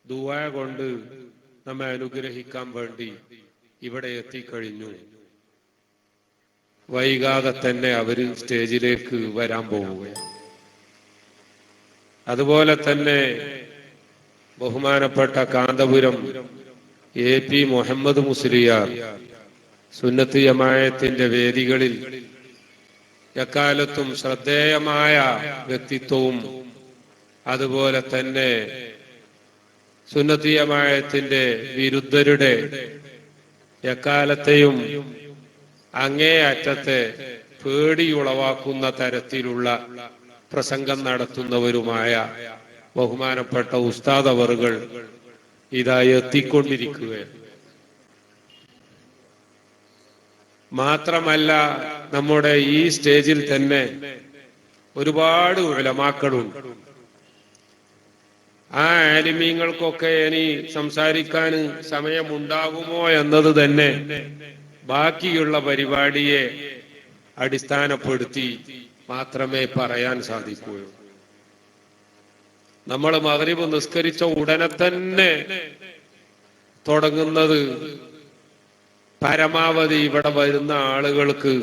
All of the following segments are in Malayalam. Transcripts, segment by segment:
ദുആ കൊണ്ട് നമ്മെ അനുഗ്രഹിക്കാൻ വേണ്ടി ഇവിടെ എത്തിക്കഴിഞ്ഞു. വൈകാതെ തന്നെ അവര് സ്റ്റേജിലേക്ക് വരാൻ പോവുകയാണ്. അതുപോലെ തന്നെ ബഹുമാനപ്പെട്ട കാന്തപുരം AP മുഹമ്മദ് മുസ്ലിയാർ സുന്നത്ത് ജമാഅത്തിന്റെ വേദികളിൽ എക്കാലത്തും ശ്രദ്ധേയമായ വ്യക്തിത്വവും അതുപോലെ തന്നെ സുന്നത്ത് ജമാഅത്തിന്റെ വിരുദ്ധരുടെ എക്കാലത്തെയും അങ്ങേയറ്റത്തെ പേടിയുളവാക്കുന്ന തരത്തിലുള്ള പ്രസംഗം നടത്തുന്നവരുമായ ബഹുമാനപ്പെട്ട ഉസ്താദ് അവറുകൾ ഇതായി എത്തിക്കൊണ്ടിരിക്കുകയാണ്. മാത്രമല്ല നമ്മുടെ ഈ സ്റ്റേജിൽ തന്നെ ഒരുപാട് ഉലമാക്കളുണ്ട്. ആ ആലിമീങ്ങൾക്കൊക്കെ ഇനി സംസാരിക്കാൻ സമയമുണ്ടാകുമോ എന്നത് തന്നെ ബാക്കിയുള്ള പരിപാടിയെ അടിസ്ഥാനപ്പെടുത്തി മാത്രമേ പറയാൻ സാധിക്കുകയുള്ളൂ. നമ്മൾ മഗ്രിബ് നിസ്കരിച്ച ഉടനെ തന്നെ തുടങ്ങുന്നത് പരമാവധി ഇവിടെ വരുന്ന ആളുകൾക്ക്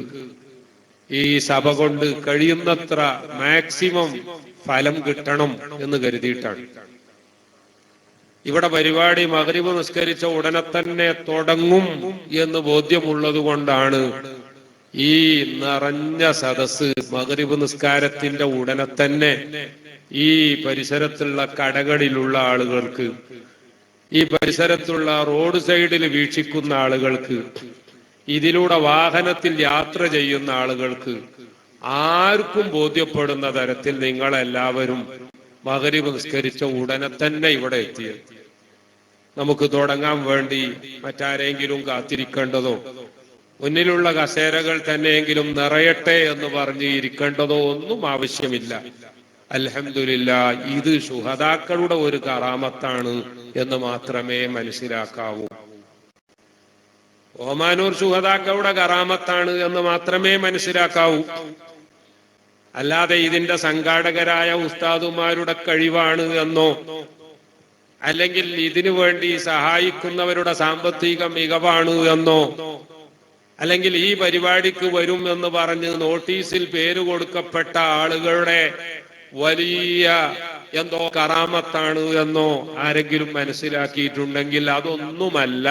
ഈ സഭ കൊണ്ട് കഴിയുന്നത്ര മാക്സിമം ഫലം കിട്ടണം എന്ന് കരുതിയിട്ടാണ്. ഇവിടെ പരിപാടി മഗ്രിബ് നിസ്കരിച്ച ഉടനെ തന്നെ തുടങ്ങും എന്ന് ബോധ്യമുള്ളത് കൊണ്ടാണ് ഈ നിറഞ്ഞ സദസ് മഗ്രിബ് നിസ്കാരത്തിന്റെ ഉടനെ തന്നെ ഈ പരിസരത്തുള്ള കടകളിലുള്ള ആളുകൾക്ക്, ഈ പരിസരത്തുള്ള റോഡ് സൈഡിൽ വീക്ഷിക്കുന്ന ആളുകൾക്ക്, ഇതിലൂടെ വാഹനത്തിൽ യാത്ര ചെയ്യുന്ന ആളുകൾക്ക് ആർക്കും ബോധ്യപ്പെടുന്ന തരത്തിൽ നിങ്ങളെല്ലാവരും മഗ്രിബ് നിസ്കരിച്ച ഉടനെ തന്നെ ഇവിടെ എത്തിയത്. നമുക്ക് തുടങ്ങാൻ വേണ്ടി മറ്റാരെങ്കിലും കാത്തിരിക്കേണ്ടതോ മുന്നിലുള്ള കസേരകൾ തന്നെയെങ്കിലും നിറയട്ടെ എന്ന് പറഞ്ഞ് ഇരിക്കേണ്ടതോ ഒന്നും ആവശ്യമില്ല. അൽഹംദുലില്ലാ, ഇത് ശുഹദാക്കളുടെ ഒരു കറാമത്താണ് എന്ന് മാത്രമേ മനസ്സിലാക്കാവൂ. ഓമാനൂർ ശുഹദാക്കളുടെ കറാമത്താണ് എന്ന് മാത്രമേ മനസ്സിലാക്കാവൂ. അല്ലാതെ ഇതിന്റെ സംഘാടകരായ ഉസ്താദുമാരുടെ കഴിവാണ് എന്നോ അല്ലെങ്കിൽ ഇതിനു വേണ്ടി സഹായിക്കുന്നവരുടെ സാമ്പത്തിക മികവാണ് എന്നോ അല്ലെങ്കിൽ ഈ പരിപാടിക്ക് വരും എന്ന് പറഞ്ഞ് നോട്ടീസിൽ പേര് കൊടുക്കപ്പെട്ട ആളുകളുടെ വലിയ എന്തോ കറാമത്താണ് എന്നോ ആരെങ്കിലും മനസ്സിലാക്കിയിട്ടുണ്ടെങ്കിൽ അതൊന്നുമല്ല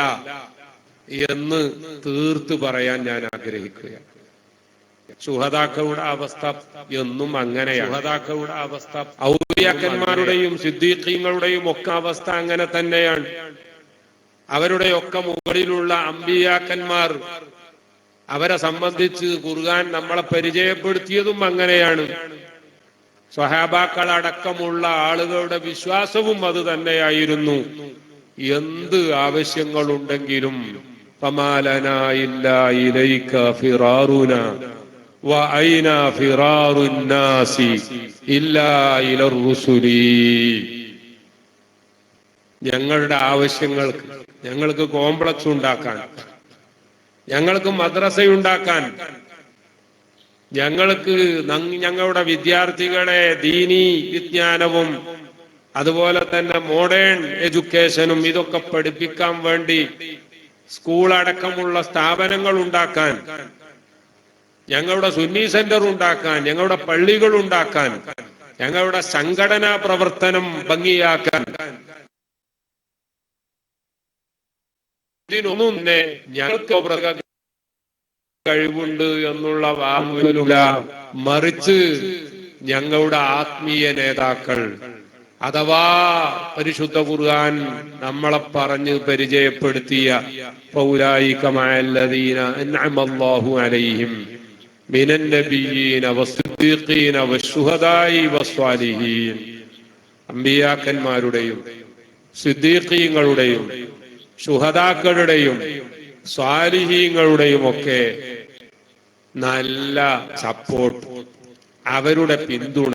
എന്ന് തീർത്ത് പറയാൻ ഞാൻ ആഗ്രഹിക്കുകയാണ്. ശുഹദാക്കളുടെ അവസ്ഥ എന്നും അങ്ങനെയാണ്. ശുഹദാക്കളുടെ അവസ്ഥ, ഔലിയാക്കന്മാരുടെയും സിദ്ദീഖീങ്ങളുടെയും ഒക്കെ അവസ്ഥ അങ്ങനെ തന്നെയാണ്. അവരുടെയൊക്കെ മുകളിലുള്ള അമ്പിയാക്കന്മാർ, അവരെ സംബന്ധിച്ച് ഖുർആൻ നമ്മളെ പരിചയപ്പെടുത്തിയതും അങ്ങനെയാണ്. സ്വഹാബാക്കൾ അടക്കമുള്ള ആളുകളുടെ വിശ്വാസവും അത് തന്നെയായിരുന്നു. എന്ത് ആവശ്യങ്ങളുണ്ടെങ്കിലും ഫമാലനാ ഇല്ലാ ഇലൈക ഫിറാറുനാ വഅൈനാ ഫിറാറുൻ നാസി ഇല്ലാ ഇലർ റുസുലി. ഞങ്ങളുടെ ആവശ്യങ്ങൾക്ക്, ഞങ്ങൾക്ക് കോംപ്ലക്സ് ഉണ്ടാക്കാൻ, ഞങ്ങൾക്ക് മദ്രസയുണ്ടാക്കാൻ, ഞങ്ങൾക്ക് ഞങ്ങളുടെ വിദ്യാർത്ഥികളെ ദീനി വിജ്ഞാനവും അതുപോലെ തന്നെ മോഡേൺ എഡ്യൂക്കേഷനും ഇതൊക്കെ പഠിപ്പിക്കാൻ വേണ്ടി സ്കൂൾ അടക്കമുള്ള സ്ഥാപനങ്ങൾ ഉണ്ടാക്കാൻ, ഞങ്ങളുടെ സുന്നി സെന്റർ ഉണ്ടാക്കാൻ, ഞങ്ങളുടെ പള്ളികൾ ഉണ്ടാക്കാൻ, ഞങ്ങളുടെ സംഘടനാ പ്രവർത്തനം ഭംഗിയാക്കാൻ, ഇതിനൊന്നും ഞങ്ങൾക്ക് കഴിവുണ്ട് എന്നുള്ള വാക്കുകളില്ല. മറിച്ച് ഞങ്ങളുടെ ആത്മീയ നേതാക്കൾ അഥവാ പരിശുദ്ധ ഖുർആൻ നമ്മളെ പറഞ്ഞ് പരിചയപ്പെടുത്തിയ ഫൗലായിക മഅല്ലദീന അൻഅമല്ലാഹു അലൈഹിം മിനൻ നബിയ്യീന വസ്സിദ്ദീഖീന വശുഹദാഇ വസ്വാലിഹീൻ, അമ്പിയാക്കന്മാരുടെയും സിദ്ദീഖീങ്ങളുടെയും ശുഹദാക്കളുടെയും സ്വാലിഹീങ്ങളുടെയും ഒക്കെ നല്ല സപ്പോർട്ട്, അവരുടെ പിന്തുണ,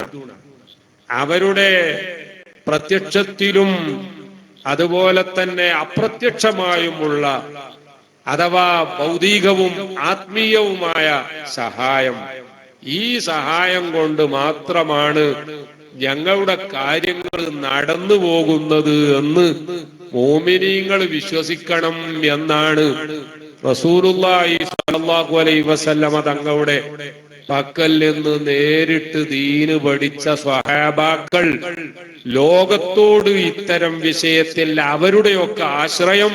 അവരുടെ പ്രത്യക്ഷത്തിലും അതുപോലെ തന്നെ അപ്രത്യക്ഷമായുമുള്ള അഥവാ ഭൗതികവും ആത്മീയവുമായ സഹായം, ഈ സഹായം കൊണ്ട് മാത്രമാണ് ഞങ്ങളുടെ കാര്യങ്ങൾ നടന്നു പോകുന്നത് എന്ന് മോമിനീങ്ങൾ വിശ്വസിക്കണം എന്നാണ് റസൂലുള്ളാഹി സ്വല്ലല്ലാഹു അലൈഹി വസല്ലമ തങ്ങളുടെ പക്കൽ നിന്ന് നേരിട്ട് ദീന് പഠിച്ച സ്വഹാബാക്കൾ ലോകത്തോട് ഇത്തരം വിഷയത്തിൽ അവരുടെയൊക്കെ ആശ്രയം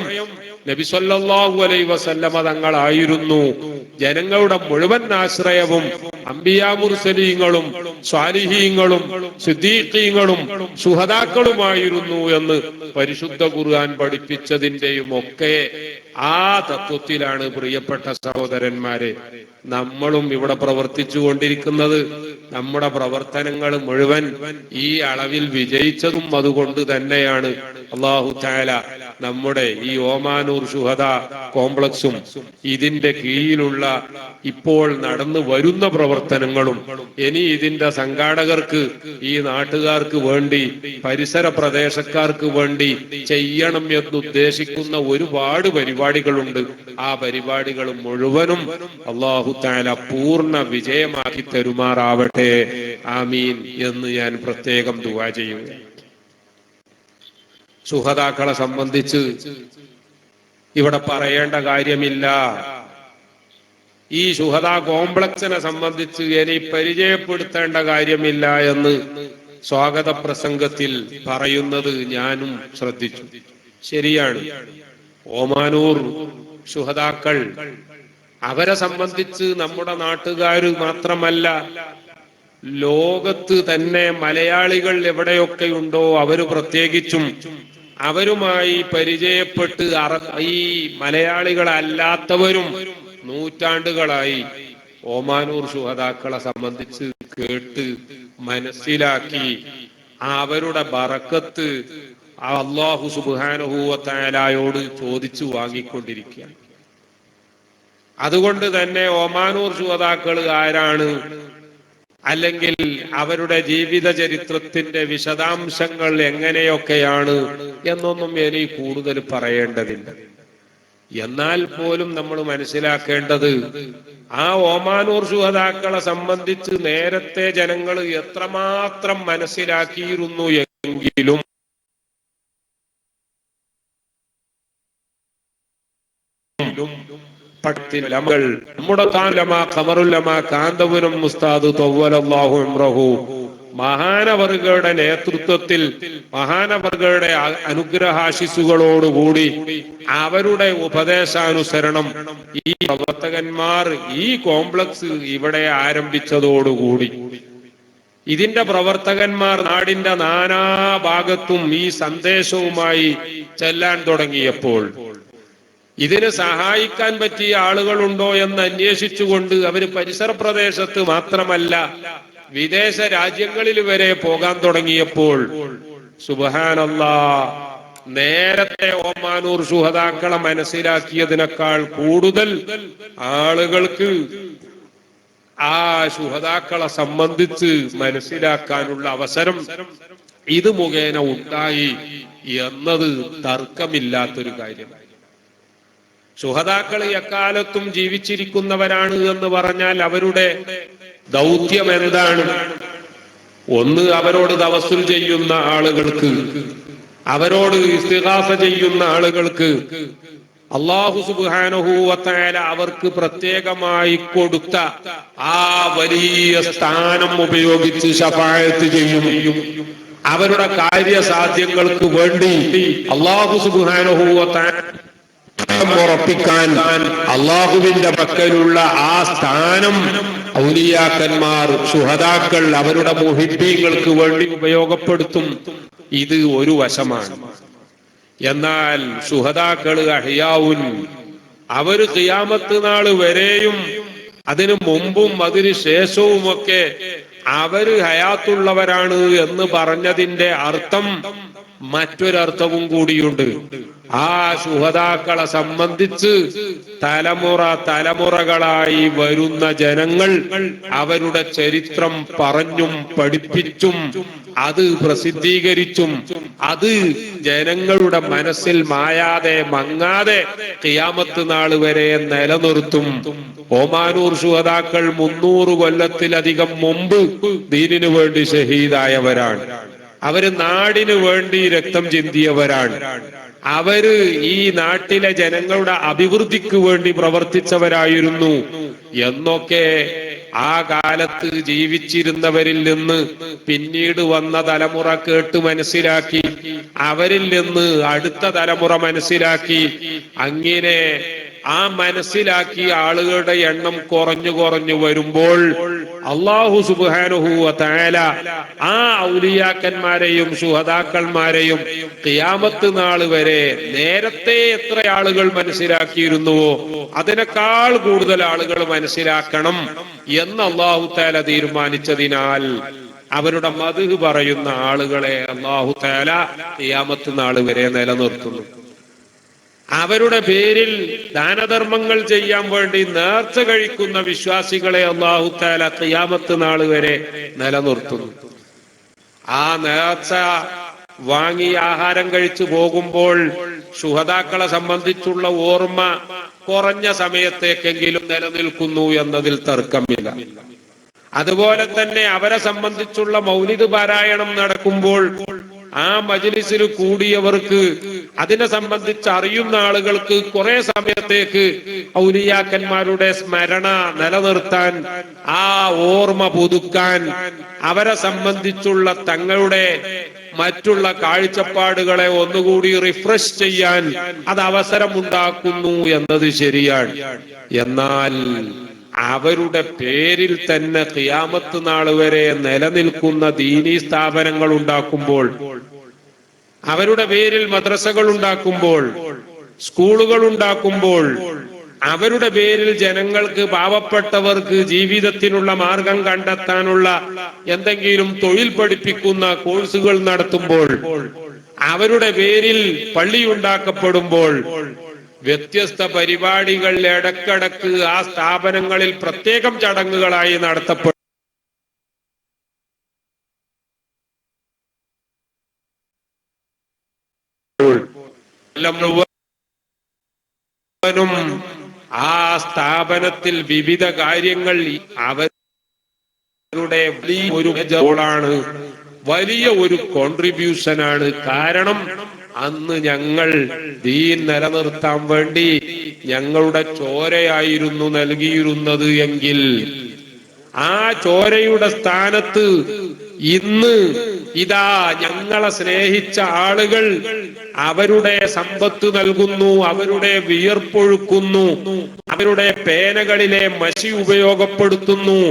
നബി സല്ലല്ലാഹു അലൈഹി വസല്ലമ തങ്ങളായിരുന്നു. ജനങ്ങളുടെ മുഴുവൻ ആശ്രയവും അംബിയാ മുർസലീങ്ങളും സ്വാലിഹീങ്ങളും സിദ്ദീഖീങ്ങളും ശുഹദാക്കളുമായിരുന്നു എന്ന് പരിശുദ്ധ ഖുർആൻ പഠിപ്പിച്ചതിന്റെയും ഒക്കെ ആ തത്വത്തിലാണ് പ്രിയപ്പെട്ട സഹോദരന്മാരെ നമ്മളും ഇവിടെ പ്രവർത്തിച്ചു കൊണ്ടിരിക്കുന്നത്. നമ്മുടെ പ്രവർത്തനങ്ങൾ മുഴുവൻ ഈ അളവിൽ വിജയിച്ചതും അതുകൊണ്ട് തന്നെയാണ്. അല്ലാഹു തആല നമ്മുടെ ഈ ഓമാനൂർ ശുഹദാ കോംപ്ലക്സും ഇതിന്റെ കീഴിലുള്ള ഇപ്പോൾ നടന്നു വരുന്ന പ്രവർത്തനങ്ങളും ഇനി ഇതിന്റെ സംഘാടകർക്ക് ഈ നാട്ടുകാർക്ക് വേണ്ടി പരിസര പ്രദേശക്കാർക്ക് വേണ്ടി ചെയ്യണം എന്നുദ്ദേശിക്കുന്ന ഒരുപാട് പരിപാടികളുണ്ട്. ആ പരിപാടികൾ മുഴുവനും അല്ലാഹു തആല പൂർണ്ണ വിജയമാക്കി തരുമാറാവട്ടെ. ആമീൻ എന്ന് ഞാൻ പ്രത്യേകം ദുആ ചെയ്യുന്നു. ശുഹദാക്കളെ സംബന്ധിച്ച് ഇവിടെ പറയേണ്ട കാര്യമില്ല. ഈ ശുഹദാ കോംപ്ലക്സിനെ സംബന്ധിച്ച് ഇനി പരിചയപ്പെടുത്തേണ്ട കാര്യമില്ല എന്ന് സ്വാഗത പ്രസംഗത്തിൽ പറയുന്നത് ഞാനും ശ്രദ്ധിച്ചു. ശരിയാണ്. ഓമാനൂർ ശുഹദാക്കൾ അവരെ സംബന്ധിച്ച് നമ്മുടെ നാട്ടുകാര് മാത്രമല്ല, ലോകത്ത് തന്നെ മലയാളികൾ എവിടെയൊക്കെ ഉണ്ടോ അവര് പ്രത്യേകിച്ചും അവരുമായി പരിചയപ്പെട്ട് ഈ മലയാളികളല്ലാത്തവരും നൂറ്റാണ്ടുകളായി ഓമാനൂർ ശുഹദാക്കളെ സംബന്ധിച്ച് കേട്ട് മനസ്സിലാക്കി അവരുടെ ബറക്കത്ത് അല്ലാഹു സുബ്ഹാനഹു വ തആലയോട് ചോദിച്ചു വാങ്ങിക്കൊണ്ടിരിക്കുകയാണ്. അതുകൊണ്ട് തന്നെ ഓമാനൂർ ശുഹദാക്കൾ ആരാണ്, അല്ലെങ്കിൽ അവരുടെ ജീവിത ചരിത്രത്തിന്റെ വിശദാംശങ്ങൾ എങ്ങനെയൊക്കെയാണ് എന്നൊന്നും എനിക്ക് കൂടുതൽ പറയേണ്ടതില്ല. എന്നാൽ പോലും നമ്മൾ മനസ്സിലാക്കേണ്ടത് ആ ഓമാനൂർ ശുഹദാക്കളെ സംബന്ധിച്ച് നേരത്തെ ജനങ്ങൾ എത്രമാത്രം മനസ്സിലാക്കിയിരുന്നു എങ്കിലും നമ്മുടെ കാന്തപുരം ഉസ്താദ് ത്വവ്വലല്ലാഹു ഉംറഹു മഹാനവർഗയുടെ നേതൃത്വത്തിൽ മഹാനവർഗയുടെ അനുഗ്രഹാശിസുകളോടുകൂടി അവരുടെ ഉപദേശാനുസരണം ഈ പ്രവർത്തകന്മാർ ഈ കോംപ്ലക്സ് ഇവിടെ ആരംഭിച്ചതോടുകൂടി ഇതിന്റെ പ്രവർത്തകന്മാർ നാടിന്റെ നാനാഭാഗത്തും ഈ സന്ദേശവുമായി ചെല്ലാൻ തുടങ്ങിയപ്പോൾ ഇതിന് സഹായിക്കാൻ പറ്റിയ ആളുകളുണ്ടോ എന്ന് അന്വേഷിച്ചുകൊണ്ട് അവര് പരിസര പ്രദേശത്ത് മാത്രമല്ല വിദേശ രാജ്യങ്ങളിൽ വരെ പോകാൻ തുടങ്ങിയപ്പോൾ സുബ്ഹാനല്ലാഹ്, നേരത്തെ ഓമാനൂർ ശുഹദാക്കളെ മനസ്സിലാക്കിയതിനേക്കാൾ കൂടുതൽ ആളുകൾക്ക് ആ ശുഹദാക്കളെ സംബന്ധിച്ച് മനസ്സിലാക്കാനുള്ള അവസരം ഇത് മുഖേന ഉണ്ടായി എന്നത് തർക്കമില്ലാത്തൊരു കാര്യമാണ്. ശുഹദാക്കൾ എക്കാലത്തും ജീവിച്ചിരിക്കുന്നവരാണ് എന്ന് പറഞ്ഞാൽ അവരുടെ ദൗത്യം എന്താണ്? ഒന്ന്, അവരോട് തവസ്സുൽ ചെയ്യുന്ന ആളുകൾക്ക്, അവരോട് ഇസ്തിഗാസ ചെയ്യുന്ന ആളുകൾക്ക് അല്ലാഹു സുബ്ഹാനഹു വ തആല അവർക്ക് പ്രത്യേകമായി കൊടുത്ത ആ വലിയ സ്ഥാനം ഉപയോഗിച്ച് ശഫാഅത്ത് ചെയ്യും. അവരുടെ കാര്യസാധ്യങ്ങൾക്ക് വേണ്ടി അല്ലാഹു സുബ്ഹാനഹു വ തആല ഉറപ്പിക്കാൻ അള്ളാഹുവിന്റെ പക്കലുള്ള ആ സ്ഥാനം ഔലിയാക്കന്മാർ ശുഹദാക്കൾ അവരുടെ മുഹിബ്ബീങ്ങൾക്ക് വേണ്ടി ഉപയോഗപ്പെടുത്തും. ഇത് ഒരു വശമാണ്. എന്നാൽ ശുഹദാക്കൾ അഹ്യാഉൻ, അവര് ഖിയാമത്ത് നാൾ വരെയും അതിനു മുമ്പും അതിനു ശേഷവുമൊക്കെ അവര് ഹയാത്തുള്ളവരാണ് എന്ന് പറഞ്ഞതിന്റെ അർത്ഥം മറ്റൊരർത്ഥവും കൂടിയുണ്ട്. ആ ശുഹദാക്കളെ സംബന്ധിച്ച് തലമുറകളായി വരുന്ന ജനങ്ങൾ അവരുടെ ചരിത്രം പറഞ്ഞും പഠിപ്പിച്ചും അത് പ്രസിദ്ധീകരിച്ചും അത് ജനങ്ങളുടെ മനസ്സിൽ മായാതെ മങ്ങാതെ ഖിയാമത്ത് നാൾ വരെ നിലനിർത്തും. ഓമാനൂർ ശുഹദാക്കൾ 300 കൊല്ലത്തിലധികം മുമ്പ് ദീനിനു വേണ്ടി ഷഹീദായവരാണ്. അവര് നാടിനു വേണ്ടി രക്തം ചിന്തിയവരാണ്. അവര് ഈ നാട്ടിലെ ജനങ്ങളുടെ അഭിവൃദ്ധിക്ക് വേണ്ടി പ്രവർത്തിച്ചവരായിരുന്നു എന്നൊക്കെ ആ കാലത്ത് ജീവിച്ചിരുന്നവരിൽ നിന്ന് പിന്നീട് വന്ന തലമുറ കേട്ട് മനസ്സിലാക്കി, അവരിൽ നിന്ന് അടുത്ത തലമുറ മനസ്സിലാക്കി. അങ്ങനെ ആ മനസ്സിലാക്കിയ ആളുകളുടെ എണ്ണം കുറഞ്ഞു കുറഞ്ഞു വരുമ്പോൾ അല്ലാഹു സുബ്ഹാനഹു വ തആല ആ ഔലിയാക്കന്മാരെയും ശുഹദാക്കന്മാരെയും ഖിയാമത്ത് നാൾ വരെ നേരത്തെ എത്ര ആളുകൾ മനസ്സിലാക്കിയിരുന്നുവോ അതിനേക്കാൾ കൂടുതൽ ആളുകൾ മനസ്സിലാക്കണം എന്ന് അല്ലാഹു തആല തീരുമാനിച്ചതിനാൽ അവരുടെ മദ്ഹ് പറയുന്ന ആളുകളെ അല്ലാഹു തആല ഖിയാമത്ത് നാൾ വരെ നിലനിർത്തുന്നു. അവരുടെ പേരിൽ ദാനധർമ്മങ്ങൾ ചെയ്യാൻ വേണ്ടി നേർച്ച കഴിക്കുന്ന വിശ്വാസികളെ അല്ലാഹു തആല ഖിയാമത്ത് നാൾ വരെ നിലനിർത്തുന്നു. ആ നേർച്ച വാങ്ങി ആഹാരം കഴിച്ചു പോകുമ്പോൾ ശുഹദാക്കളെ സംബന്ധിച്ചുള്ള ഓർമ്മ കുറഞ്ഞ സമയത്തേക്കെങ്കിലും നിലനിൽക്കുന്നു എന്നതിൽ തർക്കമില്ല. അതുപോലെ തന്നെ അവരെ സംബന്ധിച്ചുള്ള മൗലിദ് പാരായണം നടക്കുമ്പോൾ ആ മജ്ലിസിൽ കൂടിയവർക്ക് അതിനെ സംബന്ധിച്ച് അറിയുന്ന ആളുകൾക്ക് കുറെ സമയത്തേക്ക് ഔലിയാക്കന്മാരുടെ സ്മരണ നിലനിർത്താൻ, ആ ഓർമ്മ പുതുക്കാൻ, അവരെ സംബന്ധിച്ചുള്ള തങ്ങളുടെ മറ്റുള്ള കാഴ്ചപ്പാടുകളെ ഒന്നുകൂടി റിഫ്രഷ് ചെയ്യാൻ അത് അവസരമുണ്ടാക്കുന്നു എന്നത് ശരിയാണ്. എന്നാൽ അവരുടെ പേരിൽ തന്നെ ഖിയാമത്ത് നാൾ വരെ നിലനിൽക്കുന്ന ദീനീ സ്ഥാപനങ്ങൾ ഉണ്ടാക്കുമ്പോൾ, അവരുടെ പേരിൽ മദ്രസകൾ ഉണ്ടാക്കുമ്പോൾ, സ്കൂളുകൾ ഉണ്ടാക്കുമ്പോൾ, അവരുടെ പേരിൽ ജനങ്ങൾക്ക്, പാവപ്പെട്ടവർക്ക് ജീവിതത്തിനുള്ള മാർഗം കണ്ടെത്താനുള്ള എന്തെങ്കിലും തൊഴിൽ പഠിപ്പിക്കുന്ന കോഴ്സുകൾ നടത്തുമ്പോൾ, അവരുടെ പേരിൽ പള്ളി ഉണ്ടാക്കപ്പെടുമ്പോൾ, വ്യത്യസ്ത പരിപാടികൾ ഇടക്കിടക്ക് ആ സ്ഥാപനങ്ങളിൽ പ്രത്യേകം ചടങ്ങുകളായി നടത്തപ്പെടും. ആ സ്ഥാപനത്തിൽ വിവിധ കാര്യങ്ങൾ അവരുടെ വലിയ ഒരു കോൺട്രിബ്യൂഷനാണ്. കാരണം അന്ന് ഞങ്ങൾ ദീൻ നിലനിർത്താൻ വേണ്ടി ഞങ്ങളുടെ ചോരയായിരുന്നു നൽകിയിരുന്നത് എങ്കിൽ ആ ചോരയുടെ സ്ഥാനത്ത് ഇന്ന് ഇതാ ഞങ്ങളെ സ്നേഹിച്ച ആളുകൾ അവരുടെ സമ്പത്ത് നൽകുന്നു, അവരുടെ വിയർപ്പൊഴുക്കുന്നു, അവരുടെ പേനകളിലെ മഷി ഉപയോഗപ്പെടുത്തുന്നു.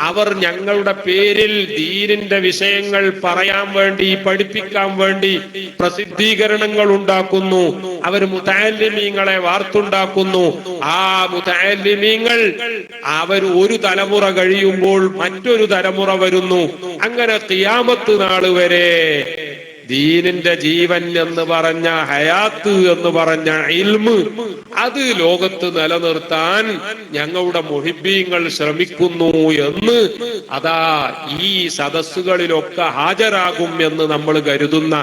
അവർ ഞങ്ങളുടെ പേരിൽ ദീനിന്റെ വിഷയങ്ങൾ പറയാൻ വേണ്ടി, പഠിപ്പിക്കാൻ വേണ്ടി പ്രസിദ്ധീകരണങ്ങൾ ഉണ്ടാക്കുന്നു. അവർ മുതഅല്ലിമീങ്ങളെ വാർത്തുണ്ടാക്കുന്നു. ആ മുതഅല്ലിമീങ്ങൾ അവർ ഒരു തലമുറ കഴിയുമ്പോൾ മറ്റൊരു തലമുറ വരുന്നു. അങ്ങനെ ഖിയാമത്ത് നാൾ വരെ ദീനിന്റെ ജീവൻ എന്ന് പറഞ്ഞ, ഹയാത്ത് എന്ന് പറഞ്ഞ ഇൽമ് അത് ലോകത്ത് നിലനിർത്താൻ ഞങ്ങളുടെ മുഹിബ്ബീങ്ങൾ ശ്രമിക്കുന്നു എന്ന് അതാ ഈ സദസ്സുകളിലൊക്കെ ഹാജരാകും എന്ന് നമ്മൾ കരുതുന്ന,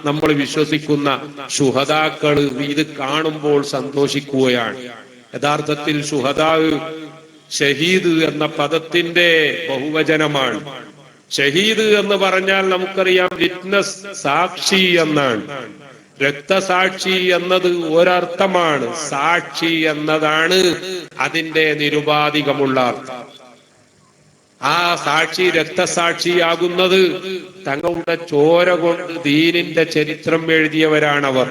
നമ്മൾ വിശ്വസിക്കുന്ന ശുഹദാക്കൾ ഇത് കാണുമ്പോൾ സന്തോഷിക്കുകയാണ്. യഥാർത്ഥത്തിൽ ശുഹദാ, ഷഹീദ് എന്ന പദത്തിന്റെ ബഹുവചനമാണ്. ഷഹീദ് എന്ന് പറഞ്ഞാൽ നമുക്കറിയാം വിറ്റ്നസ്, സാക്ഷി എന്നാണ്. രക്തസാക്ഷി എന്നത് ഒരർത്ഥമാണ്, സാക്ഷി എന്നതാണ് അതിന്റെ നിരുപാധികമുള്ള അർത്ഥം. ആ സാക്ഷി രക്തസാക്ഷിയാകുന്നത് തങ്ങളുടെ ചോര കൊണ്ട് ദീനിന്റെ ചരിത്രം എഴുതിയവരാണവർ.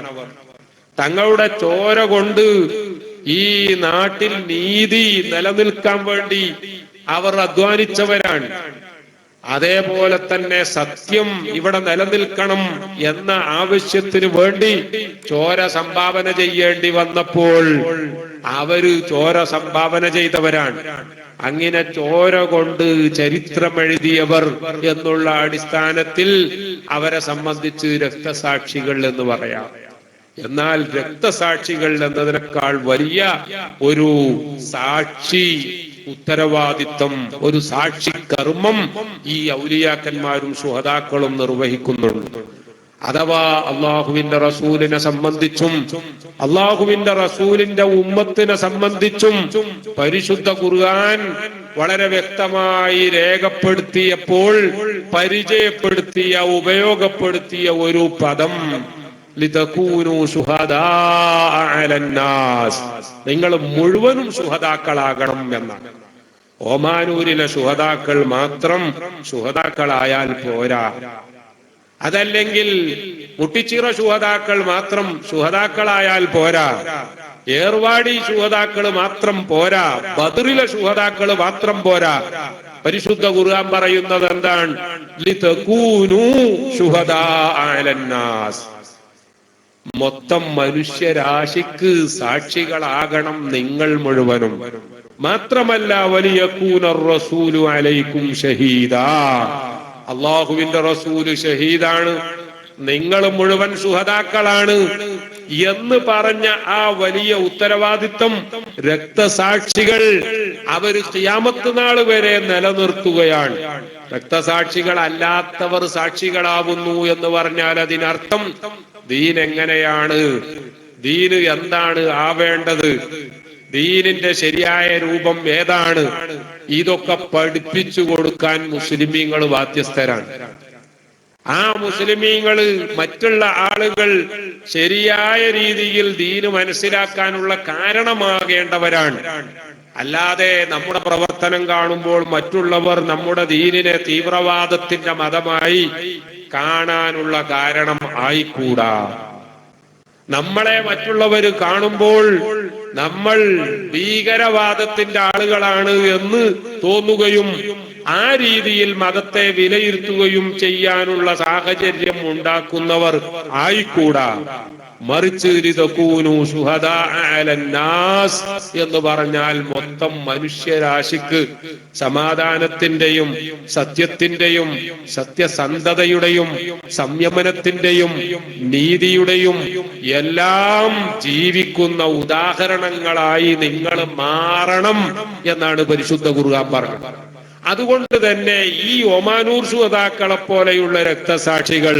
തങ്ങളുടെ ചോര കൊണ്ട് ഈ നാട്ടിൽ നീതി നിലനിൽക്കാൻ വേണ്ടി അവർ അധ്വാനിച്ചവരാണ്. അതേപോലെ തന്നെ സത്യം ഇവിടെ നിലനിൽക്കണം എന്ന ആവശ്യത്തിന് വേണ്ടി ചോര സംഭാവന ചെയ്യേണ്ടി വന്നപ്പോൾ അവര് ചോര സംഭാവന ചെയ്തവരാണ്. അങ്ങനെ ചോര കൊണ്ട് ചരിത്രമെഴുതിയവർ എന്നുള്ള അടിസ്ഥാനത്തിൽ അവരെ സംബന്ധിച്ച് രക്തസാക്ഷികൾ എന്ന് പറയാം. എന്നാൽ രക്തസാക്ഷികൾ എന്നതിനേക്കാൾ വലിയ ഒരു സാക്ഷി ഉത്തരവാദിത്വം, ഒരു സാക്ഷി കർമ്മം ഈ ഔലിയാക്കന്മാരും ശുഹദാക്കളും നിർവഹിക്കുന്നുണ്ട്. അഥവാ അള്ളാഹുവിന്റെ റസൂലിനെ സംബന്ധിച്ചും അള്ളാഹുവിന്റെ റസൂലിന്റെ ഉമ്മത്തിനെ സംബന്ധിച്ചും പരിശുദ്ധ ഖുർആൻ വളരെ വ്യക്തമായി രേഖപ്പെടുത്തിയപ്പോൾ പരിചയപ്പെടുത്തിയ ഉപയോഗപ്പെടുത്തിയ ഒരു പദം ലിതകൂനു ശുഹദാഅ അലന്നാസ്, നിങ്ങൾ മുഴുവനും ശുഹദാക്കളാകണം എന്നാണ്. ഓമാനൂരിലെ ശുഹദാക്കൾ മാത്രം ശുഹദാക്കളായാൽ പോരാ, അതല്ലെങ്കിൽ മുട്ടിച്ചിറ ശുഹദാക്കൾ മാത്രം ശുഹദാക്കളായാൽ പോരാ, ഏർവാടി ശുഹദാക്കൾ മാത്രം പോരാ, ബദറിലെ ശുഹദാക്കൾ മാത്രം പോരാ. പരിശുദ്ധ ഖുർആൻ പറയുന്നത് എന്താണ്? ലിതകൂനു ശുഹദാഅ അലന്നാസ്, മൊത്തം മനുഷ്യരാശിക്ക് സാക്ഷികളാകണം നിങ്ങൾ മുഴുവനും. മാത്രമല്ല വലിയകൂനർ റസൂലു അലൈക്കും ഷഹീദാ, അള്ളാഹുവിന്റെ റസൂല് ഷഹീദാണ്, നിങ്ങൾ മുഴുവൻ ശുഹദാക്കളാണ് എന്ന് പറഞ്ഞ ആ വലിയ ഉത്തരവാദിത്വം രക്തസാക്ഷികൾ അവര് ഖിയാമത്ത് നാൾ വരെ നിലനിർത്തുകയാണ്. രക്തസാക്ഷികൾ അല്ലാത്തവർ സാക്ഷികളാവുന്നു എന്ന് പറഞ്ഞാൽ അതിനർത്ഥം ദീൻ എങ്ങനെയാണ്, ദീന് എന്താണ് ആവേണ്ടത്, ദീനിന്റെ ശരിയായ രൂപം ഏതാണ്, ഇതൊക്കെ പഠിപ്പിച്ചു കൊടുക്കാൻ മുസ്ലിമീങ്ങൾ ബാധ്യസ്ഥരാണ്. ആ മുസ്ലിമീങ്ങള് മറ്റുള്ള ആളുകൾ ശരിയായ രീതിയിൽ ദീന് മനസ്സിലാക്കാനുള്ള കാരണമാകേണ്ടവരാണ്. അല്ലാതെ നമ്മുടെ പ്രവർത്തനം കാണുമ്പോൾ മറ്റുള്ളവർ നമ്മുടെ ദീനിനെ തീവ്രവാദത്തിന്റെ മതമായി കാണാനുള്ള കാരണം ആയിക്കൂടാ. നമ്മളെ മറ്റുള്ളവർ കാണുമ്പോൾ നമ്മൾ ഭീകരവാദത്തിന്റെ ആളുകളാണ് എന്ന് തോന്നുകയും ആ രീതിയിൽ മതത്തെ വിലയിരുത്തുകയും ചെയ്യാനുള്ള സാഹചര്യം ഉണ്ടാക്കുന്നവർ ആയിക്കൂടാ. മറിച്ച് ലിതകൂനു ശുഹദാഅ അലന്നാസ് എന്ന് പറഞ്ഞാൽ മൊത്തം മനുഷ്യരാശിക്ക് സമാധാനത്തിന്റെയും സത്യത്തിന്റെയും സത്യസന്ധതയുടെയും സംയമനത്തിന്റെയും നീതിയുടെയും എല്ലാം ജീവിക്കുന്ന ഉദാഹരണങ്ങളായി നിങ്ങൾ മാറണം എന്നാണ് പരിശുദ്ധ ഖുർആൻ പറഞ്ഞത്. അതുകൊണ്ട് തന്നെ ഈ ഒമാനൂർ ശുഹദാക്കളെ പോലെയുള്ള രക്തസാക്ഷികൾ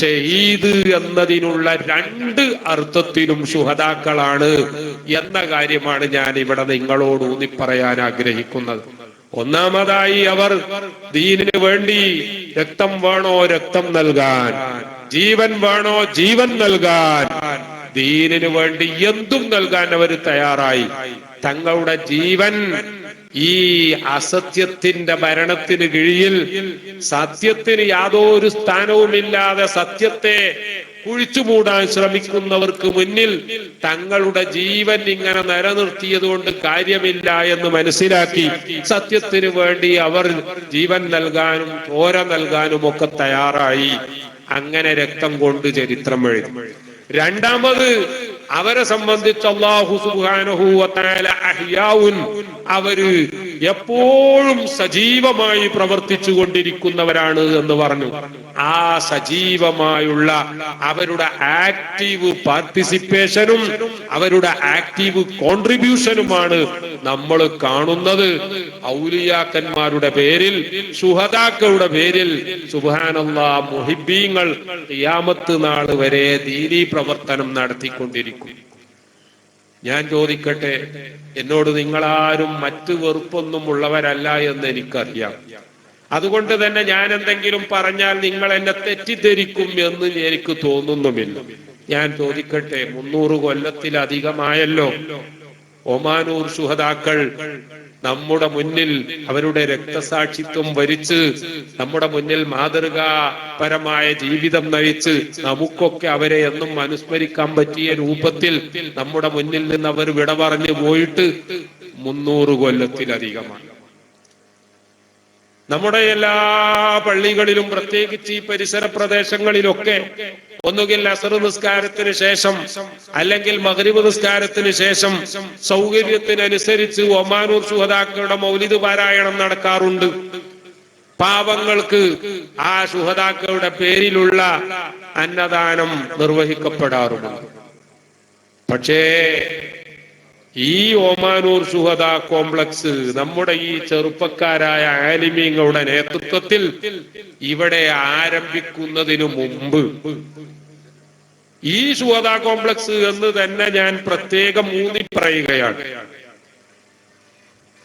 ഷഹീദ് എന്നതിനുള്ള രണ്ട് അർത്ഥത്തിലും ശുഹദാക്കളാണ് എന്ന കാര്യമാണ് ഞാൻ ഇവിടെ നിങ്ങളോട് ഊന്നി പറയാൻ ആഗ്രഹിക്കുന്നത്. ഒന്നാമതായി അവർ ദീനിന് വേണ്ടി രക്തം വേണോ രക്തം നൽകാൻ, ജീവൻ വേണോ ജീവൻ നൽകാൻ, ദീനിന് വേണ്ടി എന്തും നൽകാൻ അവർ തയ്യാറായി. തങ്ങളുടെ ജീവൻ ഈ അസത്യത്തിന്റെ ഭരണത്തിന് കീഴിൽ സത്യത്തിന് യാതൊരു സ്ഥാനവുമില്ലാതെ സത്യത്തെ കുഴിച്ചുമൂടാൻ ശ്രമിക്കുന്നവർക്ക് മുന്നിൽ തങ്ങളുടെ ജീവൻ ഇങ്ങനെ നിലനിർത്തിയത് കൊണ്ട് കാര്യമില്ല എന്ന് മനസ്സിലാക്കി സത്യത്തിന് വേണ്ടി അവർ ജീവൻ നൽകാനും ചോര നൽകാനും ഒക്കെ തയ്യാറായി. അങ്ങനെ രക്തം കൊണ്ട് ചരിത്രം എഴുതി. രണ്ടാമത് അവരെ സംബന്ധിച്ച് അല്ലാഹു സുബ്ഹാനഹു വ തആല അഹ്യാഉൻ, അവര് എപ്പോഴും സജീവമായി പ്രവർത്തിച്ചു കൊണ്ടിരിക്കുന്നവരാണ് എന്ന് പറഞ്ഞു. ആ സജീവമായുള്ള അവരുടെ ആക്റ്റീവ് പാർട്ടിസിപ്പേഷനും അവരുടെ ആക്റ്റീവ് കോൺട്രിബ്യൂഷനുമാണ് നമ്മൾ കാണുന്നത്. ഔലിയാക്കന്മാരുടെ പേരിൽ, ശുഹദാക്കളുടെ പേരിൽ സുബ്ഹാനല്ലാഹ് മുഹിബ്ബീങ്ങൾ ഖിയാമത്ത് നാൾ വരെ ദീനീ പ്രവർത്തനം നടത്തിക്കൊണ്ടിരിക്കും. ഞാൻ ചോദിക്കട്ടെ, എന്നോട് നിങ്ങളാരും മറ്റു വെറുപ്പൊന്നും ഉള്ളവരല്ല എന്ന് എനിക്കറിയാം. അതുകൊണ്ട് തന്നെ ഞാൻ എന്തെങ്കിലും പറഞ്ഞാൽ നിങ്ങൾ എന്നെ തെറ്റിദ്ധരിക്കും എന്ന് എനിക്ക് തോന്നുന്നുമില്ല. ഞാൻ ചോദിക്കട്ടെ, 300 കൊല്ലത്തിലധികമായല്ലോ ഒമാനൂർ ശുഹദാക്കൾ നമ്മുടെ മുന്നിൽ അവരുടെ രക്തസാക്ഷിത്വം വരിച്ച് നമ്മുടെ മുന്നിൽ മാതൃകാപരമായ ജീവിതം നയിച്ച് നമുക്കൊക്കെ അവരെ എന്നും അനുസ്മരിക്കാൻ പറ്റിയ രൂപത്തിൽ നമ്മുടെ മുന്നിൽ നിന്ന് അവർ വിട പറഞ്ഞു പോയിട്ട് 300 കൊല്ലത്തിലധികമാണ്. നമ്മുടെ എല്ലാ പള്ളികളിലും പ്രത്യേകിച്ച് ഈ പരിസര പ്രദേശങ്ങളിലൊക്കെ ഒന്നുകിൽ അസ്ർ നിസ്കാരത്തിന് ശേഷം അല്ലെങ്കിൽ മഗ്രിബ് നിസ്കാരത്തിന് ശേഷം സൗകര്യത്തിനനുസരിച്ച് ഒമാനൂർ ശുഹദാക്കളുടെ മൗലിദ് പാരായണം നടക്കാറുണ്ട്. പാവങ്ങൾക്ക് ആ ശുഹദാക്കളുടെ പേരിലുള്ള അന്നദാനം നിർവഹിക്കപ്പെടാറുണ്ട്. പക്ഷേ ഈ ഓമാനൂർ ശുഹദാ കോംപ്ലക്സ് നമ്മുടെ ഈ ചെറുപ്പക്കാരായ ആലിമീങ്ങളുടെ നേതൃത്വത്തിൽ ഇവിടെ ആരംഭിക്കുന്നതിനു മുമ്പ് ഈ ശുഹദാ കോംപ്ലക്സ് എന്ന് തന്നെ ഞാൻ പ്രത്യേകം ഊന്നി പറയുകയാണ്.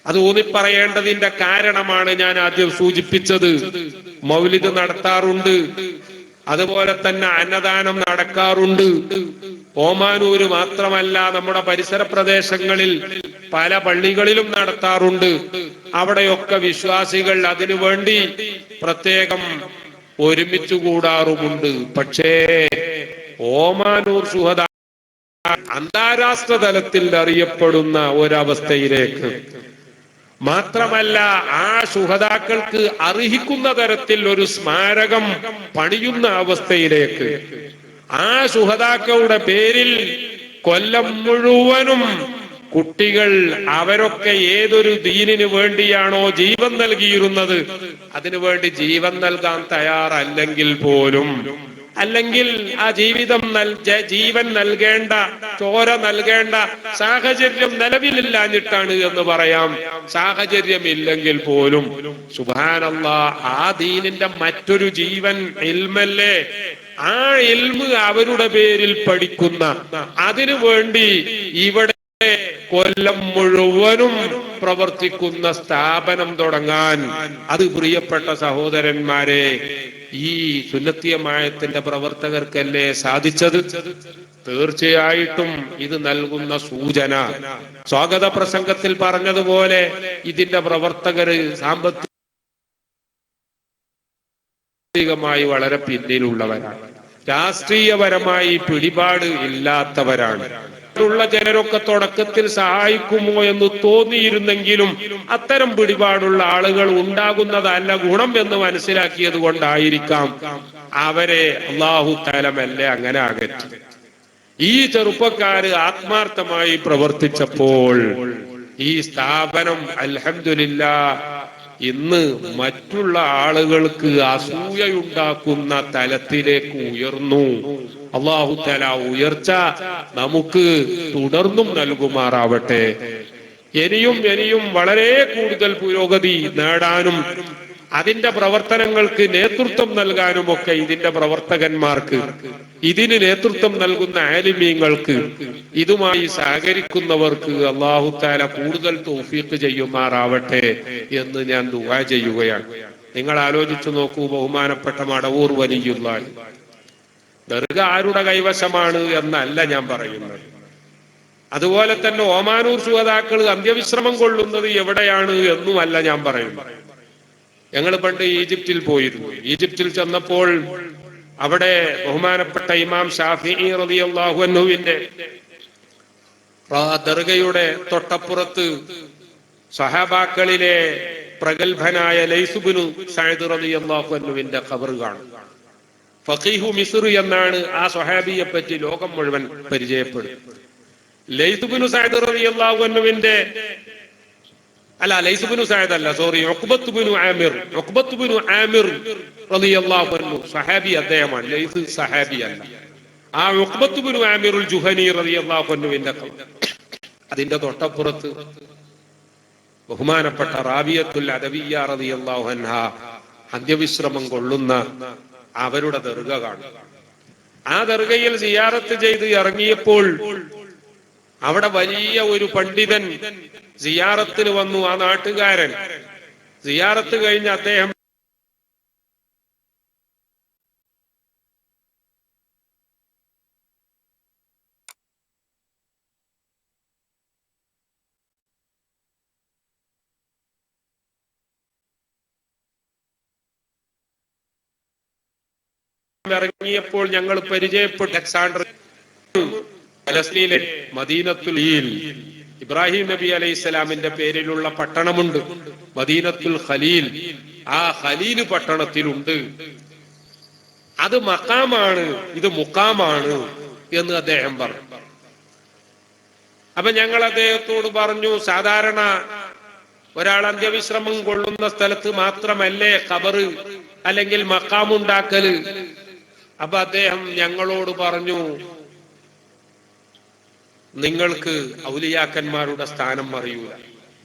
അത് ഊന്നിപ്പറയേണ്ടതിന്റെ കാരണമാണ് ഞാൻ ആദ്യം സൂചിപ്പിച്ചത്. മൗലിദ് നടത്താറുണ്ട്, അതുപോലെ തന്നെ അന്നദാനം നടക്കാറുണ്ട്. ഓമാനൂര് മാത്രമല്ല, നമ്മുടെ പരിസര പ്രദേശങ്ങളിൽ പല പള്ളികളിലും നടത്താറുണ്ട്. അവിടെയൊക്കെ വിശ്വാസികൾ അതിനു വേണ്ടി പ്രത്യേകം ഒരുമിച്ചു കൂടാറുമുണ്ട്. പക്ഷേ ഓമാനൂർ ശുഹദാ അന്താരാഷ്ട്ര തലത്തിൽ അറിയപ്പെടുന്ന ഒരവസ്ഥയിലേക്ക്, മാത്രമല്ല ആ ശുഹദാക്കൾക്ക് അർഹിക്കുന്ന തരത്തിൽ ഒരു സ്മാരകം പണിയുന്ന അവസ്ഥയിലേക്ക്, ആ ശുഹദാക്കളുടെ പേരിൽ കൊല്ലം മുഴുവനും കുട്ടികൾ അവരൊക്കെ ഏതൊരു ദീനിനു വേണ്ടിയാണോ ജീവൻ നൽകിയിരുന്നത് അതിനു വേണ്ടി ജീവൻ നൽകാൻ തയ്യാറല്ലെങ്കിൽ പോലും, അല്ലെങ്കിൽ ആ ജീവൻ നൽകേണ്ട, ചോര നൽകേണ്ട സാഹചര്യം നിലവിലില്ലാഞ്ഞിട്ടാണ് എന്ന് പറയാം. സാഹചര്യം ഇല്ലെങ്കിൽ പോലും സുബ്ഹാനല്ലാഹ്, ആ ദീനിന്റെ മറ്റൊരു ജീവൻ ഇൽമല്ലേ, ആ ഇൽമ് അവരുടെ പേരിൽ പഠിക്കുന്ന, അതിനു വേണ്ടി ഇവിടെ കൊല്ലം മുഴുവനും പ്രവർത്തിക്കുന്ന സ്ഥാപനം തുടങ്ങാൻ, അത് പ്രിയപ്പെട്ട സഹോദരന്മാരെ ഈ സുന്നത്തിയമായത്തിന്റെ പ്രവർത്തകർക്കല്ലേ സാധിച്ചത്. തീർച്ചയായിട്ടും ഇത് നൽകുന്ന സൂചന, സ്വാഗത പ്രസംഗത്തിൽ പറഞ്ഞതുപോലെ ഇതിന്റെ പ്രവർത്തകര് സാമ്പത്തികമായി വളരെ പിന്നിലുള്ളവരാണ്, രാഷ്ട്രീയപരമായി പിടിപാട് ഇല്ലാത്തവരാണ്. ുള്ള ജനരൊക്കെ തുടക്കത്തിൽ സഹായിക്കുമോ എന്ന് തോന്നിയിരുന്നെങ്കിലും അത്തരം പിടിപാടുള്ള ആളുകൾ ഉണ്ടാകുന്നതല്ല ഗുണം എന്ന് മനസ്സിലാക്കിയത് കൊണ്ടായിരിക്കാം അവരെ അല്ലാഹു തആല മെല്ലെ അങ്ങനെ അകറ്റി. ഈ ചെറുപ്പക്കാര് ആത്മാർത്ഥമായി പ്രവർത്തിച്ചപ്പോൾ ഈ സ്ഥാപനം അൽഹംദുലില്ലാഹ് ഇന്ന് മറ്റുള്ള ആളുകൾക്ക് അസൂയയുണ്ടാക്കുന്ന തലത്തിലേക്ക് ഉയർന്നു. അല്ലാഹു തആല ഉയർച്ച നമുക്ക് തുടർന്നും നൽകുമാറാവട്ടെ. ഇനിയും വളരെ കൂടുതൽ പുരോഗതി നേടാനും അതിന്റെ പ്രവർത്തനങ്ങൾക്ക് നേതൃത്വം നൽകാനും ഒക്കെ ഇതിന്റെ പ്രവർത്തകന്മാർക്ക്, ഇതിന് നേതൃത്വം നൽകുന്ന ആലിമീങ്ങൾക്ക്, ഇതുമായി സഹകരിക്കുന്നവർക്ക് അല്ലാഹു തആല കൂടുതൽ തൗഫീഖ് ചെയ്യുമാറാവട്ടെ എന്ന് ഞാൻ ദുആ ചെയ്യുകയാണ്. നിങ്ങൾ ആലോചിച്ചു നോക്കൂ, ബഹുമാനപ്പെട്ട മടവൂർ വലിയുള്ളാഹി ദർഗ ആരുടെ കൈവശമാണ് എന്നല്ല ഞാൻ പറയുന്നത്. അതുപോലെ തന്നെ ഓമാനൂർ ശുഹദാക്കൾ അന്ത്യവിശ്രമം കൊള്ളുന്നത് എവിടെയാണ് എന്നുമല്ല ഞാൻ പറയുന്നത്. ഞങ്ങൾ പണ്ട് ഈജിപ്തിൽ പോയിരുന്നു. ഈജിപ്തിൽ ചെന്നപ്പോൾ അവിടെ ബഹുമാനപ്പെട്ട ഇമാം ഷാഫിഈ റളിയല്ലാഹു അൻഹുവിന്റെ ദർഗയുടെ തൊട്ടപ്പുറത്ത് സഹാബാക്കളിലെ പ്രഗൽഭനായ ലൈസ് ഇബ്നു സഅദ് റളിയല്ലാഹു അൻഹുവിന്റെ ഖബർ കാണും. ഫഖീഹു മിസ്ർ എന്നാണ് ആ സ്വഹാബിയെ പറ്റി ലോകം മുഴുവൻ പരിചയപ്പെടും. ലൈസ് ഇബ്നു സഅദ് റളിയല്ലാഹു അൻഹുവിന്റെ ലൈസ് ഇബ്നു സഅദ് അല്ല, സോറി, ഉഖ്ബത്ത് ഇബ്നു ആമിർ റളിയല്ലാഹു അൻഹു സ്വഹാബി, അദ്ദേഹമാണ്. ലൈസ് സഹാബി അല്ല. ആ ഉഖ്ബത്ത് ഇബ്നു ആമിറുൽ ജുഹനി റളിയല്ലാഹു അൻഹുവിന്റെ അതിന്റെ തൊട്ടപ്പുറത്ത് ബഹുമാനപ്പെട്ട റാബിയത്തുൽ അദവിയ്യ റളിയല്ലാഹു അൻഹ അന്ത്യവിശ്രമം കൊള്ളുന്ന അവരുടെ ദർഗ കാണും. ആ ദർഗയിൽ സിയാറത്ത് ചെയ്ത് ഇറങ്ങിയപ്പോൾ അവിടെ വലിയ ഒരു പണ്ഡിതൻ സിയാറത്തിന് വന്നു. ആ നാട്ടുകാരൻ സിയാറത്ത് കഴിഞ്ഞ് അദ്ദേഹം ഇറങ്ങിയപ്പോൾ ഞങ്ങൾ പരിചയപ്പെട്ട അലക്സാണ്ടർ ഫലസ്തീനിലെ മദീനത്തുൽ ഇബ്രാഹിം നബി അലൈഹിസ്സലാമിന്റെ പേരിലുള്ള പട്ടണമുണ്ട്, മദീനത്തുൽ ഖലീൽ. ആ ഖലീൽ പട്ടണത്തിലുണ്ട്. അത് മഖാമാണ്, ഇത് മുഖാമാണ് എന്ന് അദ്ദേഹം പറഞ്ഞു. അപ്പൊ ഞങ്ങൾ അദ്ദേഹത്തോട് പറഞ്ഞു, സാധാരണ ഒരാൾ അന്ത്യവിശ്രമം കൊള്ളുന്ന സ്ഥലത്ത് മാത്രമല്ലേ ഖബറ് അല്ലെങ്കിൽ മഖാമുണ്ടാക്കല്? അപ്പൊ അദ്ദേഹം ഞങ്ങളോട് പറഞ്ഞു, നിങ്ങൾക്ക് ഔലിയാക്കന്മാരുടെ സ്ഥാനം അറിയൂല.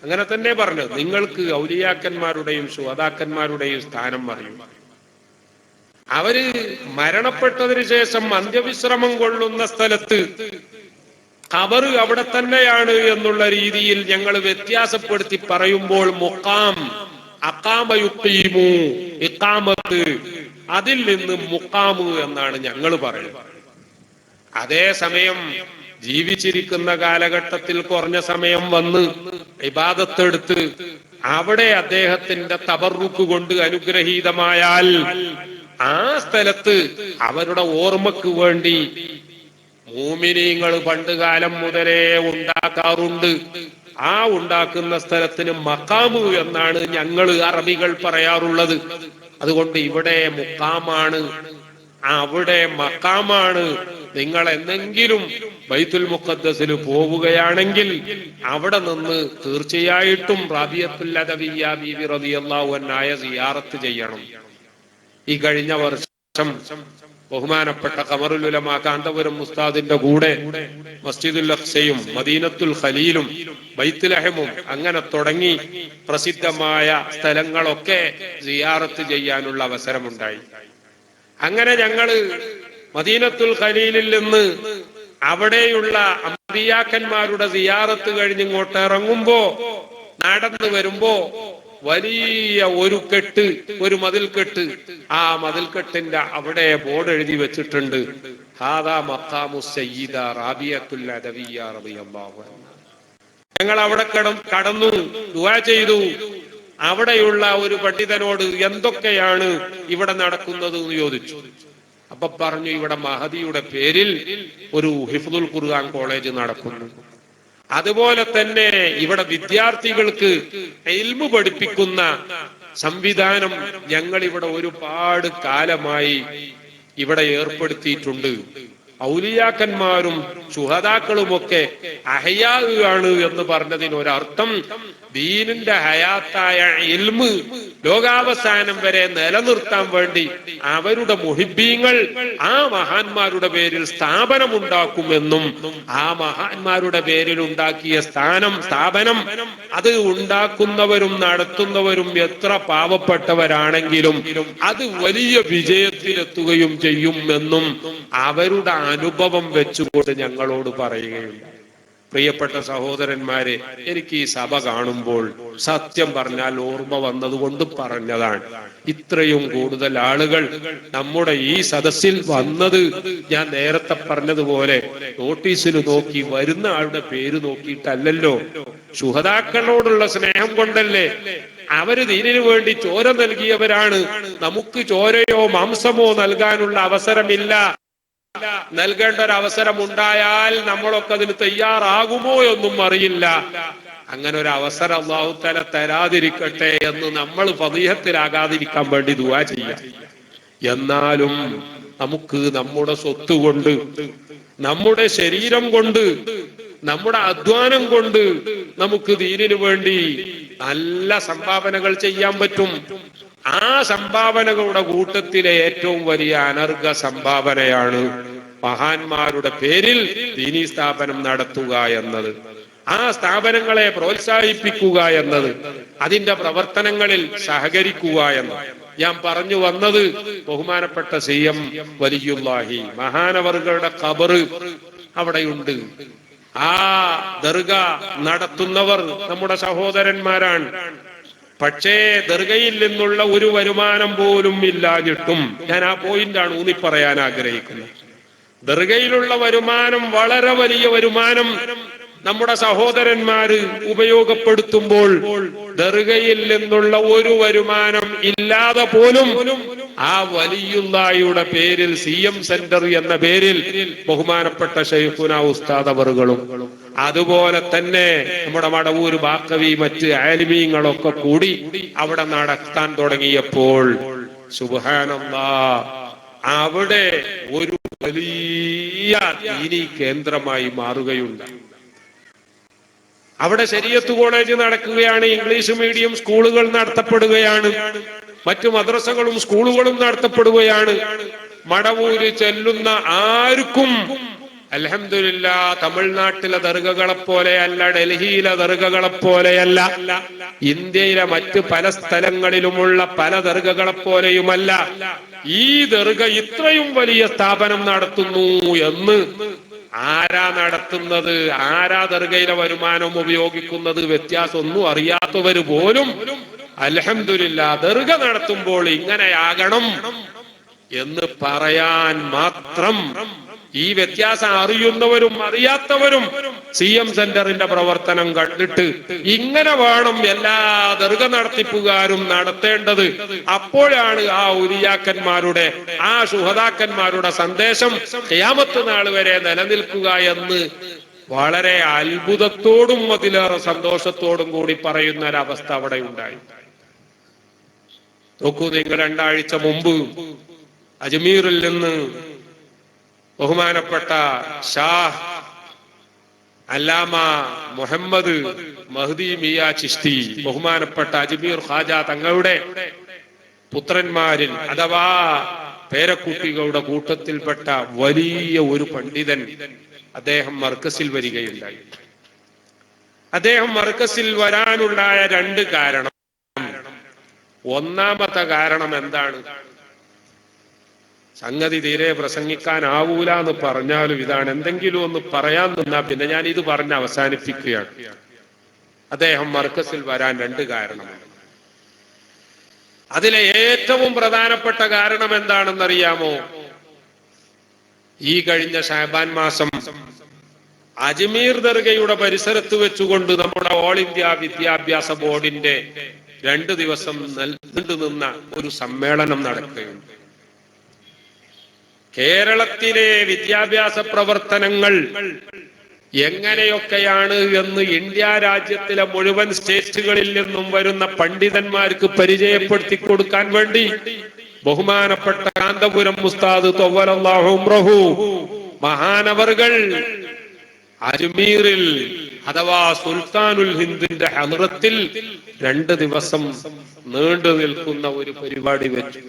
അങ്ങനെ തന്നെ പറഞ്ഞത്, നിങ്ങൾക്ക് ഔലിയാക്കന്മാരുടെയും ശുഹദാക്കന്മാരുടെയും സ്ഥാനം അറിയൂല. അവര് മരണപ്പെട്ടതിന് ശേഷം അന്ത്യവിശ്രമം കൊള്ളുന്ന സ്ഥലത്ത് ഖബറ് അവിടെ തന്നെയാണ് എന്നുള്ള രീതിയിൽ ഞങ്ങൾ വ്യത്യാസപ്പെടുത്തി പറയുമ്പോൾ മുഖാം അഖാമ യുഖീമു ഇഖാമത്ത്, അതിൽ നിന്ന് മുഖാമു എന്നാണ് ഞങ്ങൾ പറയുന്നത്. അതേസമയം ജീവിച്ചിരിക്കുന്ന കാലഘട്ടത്തിൽ കുറഞ്ഞ സമയം വന്ന് ഇബാദത്തെടുത്ത് അവിടെ അദ്ദേഹത്തിന്റെ തബറുക്ക് കൊണ്ട് അനുഗ്രഹീതമായാൽ ആ സ്ഥലത്ത് അവരുടെ ഓർമ്മക്ക് വേണ്ടി മൂമിനീങ്ങൾ പണ്ട് കാലം മുതലേ ഉണ്ടാക്കാറുണ്ട്. ആ ഉണ്ടാക്കുന്ന സ്ഥലത്തിന് മഖാമു എന്നാണ് ഞങ്ങൾ അറബികൾ പറയാറുള്ളത്. അതുകൊണ്ട് ഇവിടെ മുഖാമാണ്, അവിടെ മഖാമാണ്. നിങ്ങൾ എന്തെങ്കിലും ബൈത്തുൽ മുഖദ്ദസിൽ പോവുകയാണെങ്കിൽ അവിടെ നിന്ന് തീർച്ചയായിട്ടും റാബിയത്തുൽ അദവിയ്യ ബീവി റളിയല്ലാഹു അൻഹയെ സിയാറത്ത് ചെയ്യണം. ഈ കഴിഞ്ഞ വർഷം ബഹുമാനപ്പെട്ട ഖമറുൽ ഉലമാ കാന്തപുരം ഉസ്താദിന്റെ കൂടെ മസ്ജിദുൽ അഖ്സയും മദീനത്തുൽ ഖലീലും ബൈത്തുൽ അഹമും അങ്ങനെ തുടങ്ങി പ്രസിദ്ധമായ സ്ഥലങ്ങളൊക്കെ സിയാറത്ത് ചെയ്യാനുള്ള അവസരമുണ്ടായി. അങ്ങനെ ഞങ്ങള് മദീനത്തുൽ ഖലീലിൽ നിന്ന് അവിടെയുള്ള അമ്പിയാക്കന്മാരുടെ സിയാറത്ത് കഴിഞ്ഞ് ഇങ്ങോട്ട് ഇറങ്ങുമ്പോ നടന്നു വരുമ്പോ വലിയ ഒരു മതിൽക്കെട്ട്, ആ മതിൽക്കെട്ടിന്റെ അവിടെ ബോർഡ് എഴുതി വെച്ചിട്ടുണ്ട്, ഹാദാ മഖാമു സയ്യിദ റാബിയത്തുൽ അദവിയ്യ റളിയല്ലാഹു അൻഹ. ഞങ്ങൾ അവിടെ കടന്നു ദുആ ചെയ്തു. അവിടെയുള്ള ഒരു പണ്ഡിതനോട് എന്തൊക്കെയാണ് ഇവിടെ നടക്കുന്നത് എന്ന് ചോദിച്ചു. അപ്പൊ പറഞ്ഞു, ഇവിടെ മഹദിയുടെ പേരിൽ ഒരു ഹിഫ്ദുൽ ഖുർആൻ കോളേജ് നടക്കുന്നു. അതുപോലെ തന്നെ ഇവിടെ വിദ്യാർത്ഥികൾക്ക് ഇൽമു പഠിപ്പിക്കുന്ന സംവിധാനം ഞങ്ങൾ ഇവിടെ ഒരുപാട് കാലമായി ഇവിടെ ഏർപ്പെടുത്തിയിട്ടുണ്ട്. ഔലിയാക്കന്മാരും ശുഹദാക്കളുമൊക്കെ അഹ്യാഅ് എന്ന് പറഞ്ഞതിന് ഒരർത്ഥം ദീനിന്റെ ഹയാത്തായ ഇൽമ് ലോകാവസാനം വരെ നിലനിർത്താൻ വേണ്ടി അവരുടെ മുഹിബ്ബീങ്ങൾ ആ മഹാന്മാരുടെ പേരിൽ സ്ഥാപനമുണ്ടാക്കുമെന്നും ആ മഹാന്മാരുടെ പേരിൽ ഉണ്ടാക്കിയ സ്ഥാപനം അത് ഉണ്ടാക്കുന്നവരും നടത്തുന്നവരും എത്ര പാവപ്പെട്ടവരാണെങ്കിലും അത് വലിയ വിജയത്തിലെത്തുകയും ചെയ്യുമെന്നും അവരുടെ അനുഭവം വെച്ചുകൊണ്ട് ഞങ്ങളോട് പറയുകയുണ്ട്. പ്രിയപ്പെട്ട സഹോദരന്മാരെ, എനിക്ക് ഈ സഭ കാണുമ്പോൾ സത്യം പറഞ്ഞാൽ ഓർമ്മ വന്നതുകൊണ്ട് പറഞ്ഞതാണ്. ഇത്രയും കൂടുതൽ ആളുകൾ നമ്മുടെ ഈ സദസ്സിൽ വന്നത് ഞാൻ നേരത്തെ പറഞ്ഞതുപോലെ നോട്ടീസിൽ നോക്കി വരുന്ന ആളുടെ പേര് നോക്കിയിട്ടല്ലല്ലോ, ശുഹദാക്കളോടുള്ള സ്നേഹം കൊണ്ടല്ലേ. അവര് ദീനിനു വേണ്ടി ചോര നൽകിയവരാണ്. നമുക്ക് ചോരയോ മാംസമോ നൽകാനുള്ള അവസരമില്ല. നൽകേണ്ട ഒരു അവസരം ഉണ്ടായാൽ നമ്മളൊക്കെ അതിന് തയ്യാറാകുമോ എന്നും അറിയില്ല. അങ്ങനെ ഒരു അവസരം അല്ലാഹു തആല തരാതിരിക്കട്ടെ എന്ന് നമ്മൾ ഫളീഹത്തിലാകാതിരിക്കാൻ വേണ്ടി ദുആ ചെയ്യാം. എന്നാലും നമുക്ക് നമ്മുടെ സ്വത്ത് കൊണ്ട്, നമ്മുടെ ശരീരം കൊണ്ട്, നമ്മുടെ അധ്വാനം കൊണ്ട് നമുക്ക് ദീനിനു വേണ്ടി നല്ല സംഭാവനകൾ ചെയ്യാൻ പറ്റും. ആ സംഭാവനകളുടെ കൂട്ടത്തിലെ ഏറ്റവും വലിയ അനർഘ സംഭാവനയാണ് മഹാന്മാരുടെ പേരിൽ ദീനീ സ്ഥാപനം നടത്തുക എന്നത്. ആ സ്ഥാപനങ്ങളെ പ്രോത്സാഹിപ്പിക്കുക എന്നത്, അതിന്റെ പ്രവർത്തനങ്ങളിൽ സഹകരിക്കുക എന്നത്. ഞാൻ പറഞ്ഞു വന്നത് ബഹുമാനപ്പെട്ട CM വലിയുല്ലാഹി മഹാനവറുകളുടെ ഖബറ് അവിടെയുണ്ട്. ആ ദർഗ നടത്തുന്നവർ നമ്മുടെ സഹോദരന്മാരാണ്. പക്ഷേ ദർഗയിൽ നിന്നുള്ള ഒരു വരുമാനം പോലും ഇല്ലാഞ്ഞിട്ടും ഞാൻ ആ പോയിന്റാണ് ഊന്നി പറയാൻ ആഗ്രഹിക്കുന്നത്. ദർഗയിലുള്ള വരുമാനം വളരെ വലിയ വരുമാനം നമ്മുടെ സഹോദരന്മാര് ഉപയോഗപ്പെടുത്തുമ്പോൾ ദർഗയിൽ നിന്നുള്ള ഒരു വരുമാനം ഇല്ലാതെ പോലും ആ വലിയുള്ളാഹിയുടെ പേരിൽ CM സെന്റർ എന്ന പേരിൽ ബഹുമാനപ്പെട്ട ശൈഖുനാ ഉസ്താദ് അവറുകളും അതുപോലെ തന്നെ നമ്മുടെ മടവൂര് ബാക്കവി മറ്റ് ആലിമീങ്ങളൊക്കെ കൂടി അവിടെ നടത്താൻ തുടങ്ങിയപ്പോൾ സുബ്ഹാനല്ലാഹ് അവിടെ ഒരു വലിയ ദീനീ കേന്ദ്രമായി മാറുകയുണ്ട്. അവിടെ ശരീഅത്ത് കോളേജ് നടക്കുകയാണ്, ഇംഗ്ലീഷ് മീഡിയം സ്കൂളുകൾ നടത്തപ്പെടുകയാണ്, മറ്റു മദ്രസകളും സ്കൂളുകളും നടത്തപ്പെടുകയാണ്. മടവൂര് ചെല്ലുന്ന ആർക്കും അൽഹംദുലില്ലാ തമിഴ്നാട്ടിലെ ദർഗകളെ പോലെയല്ല, ഡൽഹിയിലെ ദർഗകളെ പോലെയല്ല, ഇന്ത്യയിലെ മറ്റ് പല സ്ഥലങ്ങളിലുമുള്ള പല ദർഗകളെ പോലെയുമല്ല. ഈ ദർഗ ഇത്രയും വലിയ സ്ഥാപനം നടത്തുന്നു എന്ന് ആരാ നടത്തുന്നത്, ആരാ ദർഗയിലെ വരുമാനം ഉപയോഗിക്കുന്നത്, വ്യത്യാസമൊന്നും അറിയാത്തവര് പോലും അൽഹംദുലില്ലാ ദർഗ നടത്തുമ്പോൾ ഇങ്ങനെയാകണം എന്ന് പറയാൻ മാത്രം ഈ വ്യത്യാസം അറിയുന്നവരും അറിയാത്തവരും CM സെന്ററിന്റെ പ്രവർത്തനം കണ്ടിട്ട് ഇങ്ങനെ വേണം എല്ലാ ദർഗ നടത്തിപ്പുകാരും നടത്തേണ്ടത്. അപ്പോഴാണ് ആ ഉലിയാക്കന്മാരുടെ, ആ ശുഹദാക്കന്മാരുടെ സന്ദേശം ഖിയാമത്ത് നാൾ വരെ നിലനിൽക്കുക എന്ന് വളരെ അത്ഭുതത്തോടും അതിലേറെ സന്തോഷത്തോടും കൂടി പറയുന്ന ഒരവസ്ഥ അവിടെ ഉണ്ടായി. നോക്കൂ നിങ്ങൾ, 2 ആഴ്ച മുമ്പ് അജ്മീറിൽ നിന്ന് ബഹുമാനപ്പെട്ട ഷാഹ് അല്ലാമ മുഹമ്മദ് മഹ്ദി മിയ ചിശ്തി, ബഹുമാനപ്പെട്ട അജ്മീർ ഖാജ തങ്ങളുടെ പുത്രന്മാരിൽ അഥവാ പേരക്കുട്ടികളുടെ കൂട്ടത്തിൽപ്പെട്ട വലിയ ഒരു പണ്ഡിതൻ അദ്ദേഹം മർക്കസിൽ വരികയുണ്ടായി. അദ്ദേഹം മർക്കസിൽ വരാനുണ്ടായ 2 കാരണം. ഒന്നാമത്തെ കാരണം എന്താണ്? സംഗതി തീരെ പ്രസംഗിക്കാനാവൂല എന്ന് പറഞ്ഞാലും ഇതാണ്. എന്തെങ്കിലും ഒന്ന് പറയാൻ നിന്നാ പിന്നെ ഞാൻ ഇത് പറഞ്ഞ് അവസാനിപ്പിക്കുകയാണ്. അദ്ദേഹം മർക്കസിൽ വരാൻ 2 കാരണമാണ്. അതിലെ ഏറ്റവും പ്രധാനപ്പെട്ട കാരണം എന്താണെന്നറിയാമോ? ഈ കഴിഞ്ഞ ഷഅബാൻ മാസം അജ്മീർ ദർഗയുടെ പരിസരത്ത് വെച്ചുകൊണ്ട് നമ്മുടെ ഓൾ ഇന്ത്യ വിദ്യാഭ്യാസ ബോർഡിന്റെ 2 ദിവസം നീണ്ടുനിന്ന ഒരു സമ്മേളനം നടക്കുകയുണ്ട്. കേരളത്തിലെ വിദ്യാഭ്യാസ പ്രവർത്തനങ്ങൾ എങ്ങനെയൊക്കെയാണ് എന്ന് ഇന്ത്യ രാജ്യത്തിലെ മുഴുവൻ സ്റ്റേറ്റുകളിൽ നിന്നും വരുന്ന പണ്ഡിതന്മാർക്ക് പരിചയപ്പെടുത്തി കൊടുക്കാൻ വേണ്ടി ബഹുമാനപ്പെട്ട കാന്തപുരം ഉസ്താദ് ത്വവ്വലല്ലാഹു ഉംറഹു മഹാനവർകൾ അജ്മീറിൽ അഥവാ സുൽത്താനുൽ ഹിന്ദിന്റെ ഹദ്റത്തിൽ 2 ദിവസം നീണ്ടു നിൽക്കുന്ന ഒരു പരിപാടി വെച്ചു.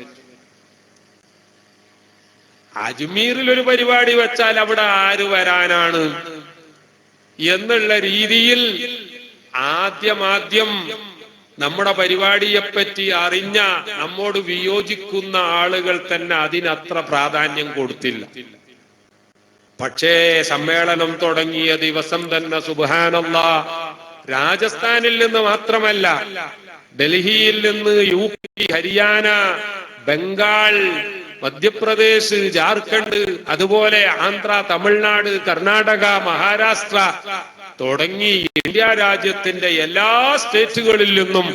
അജ്മീറിൽ ഒരു പരിപാടി വെച്ചാൽ അവിടെ ആര് വരാനാണ് എന്നുള്ള രീതിയിൽ ആദ്യം നമ്മുടെ പരിപാടിയെപ്പറ്റി അറിഞ്ഞ, നമ്മോട് വിയോജിക്കുന്ന ആളുകൾ തന്നെ അതിനത്ര പ്രാധാന്യം കൊടുത്തില്ല. പക്ഷേ സമ്മേളനം തുടങ്ങിയ ദിവസം തന്നെ സുബ്ഹാനല്ലാഹ്, രാജസ്ഥാനിൽ നിന്ന് മാത്രമല്ല, ഡൽഹിയിൽ നിന്ന് UP, ഹരിയാന, ബംഗാൾ, മധ്യപ്രദേശ്, ജാർഖണ്ഡ്, അതുപോലെ ആന്ധ്ര, തമിഴ്നാട്, കർണാടക, മഹാരാഷ്ട്ര തുടങ്ങി ഇന്ത്യ രാജ്യത്തിന്റെ എല്ലാ സ്റ്റേറ്റുകളിൽ നിന്നും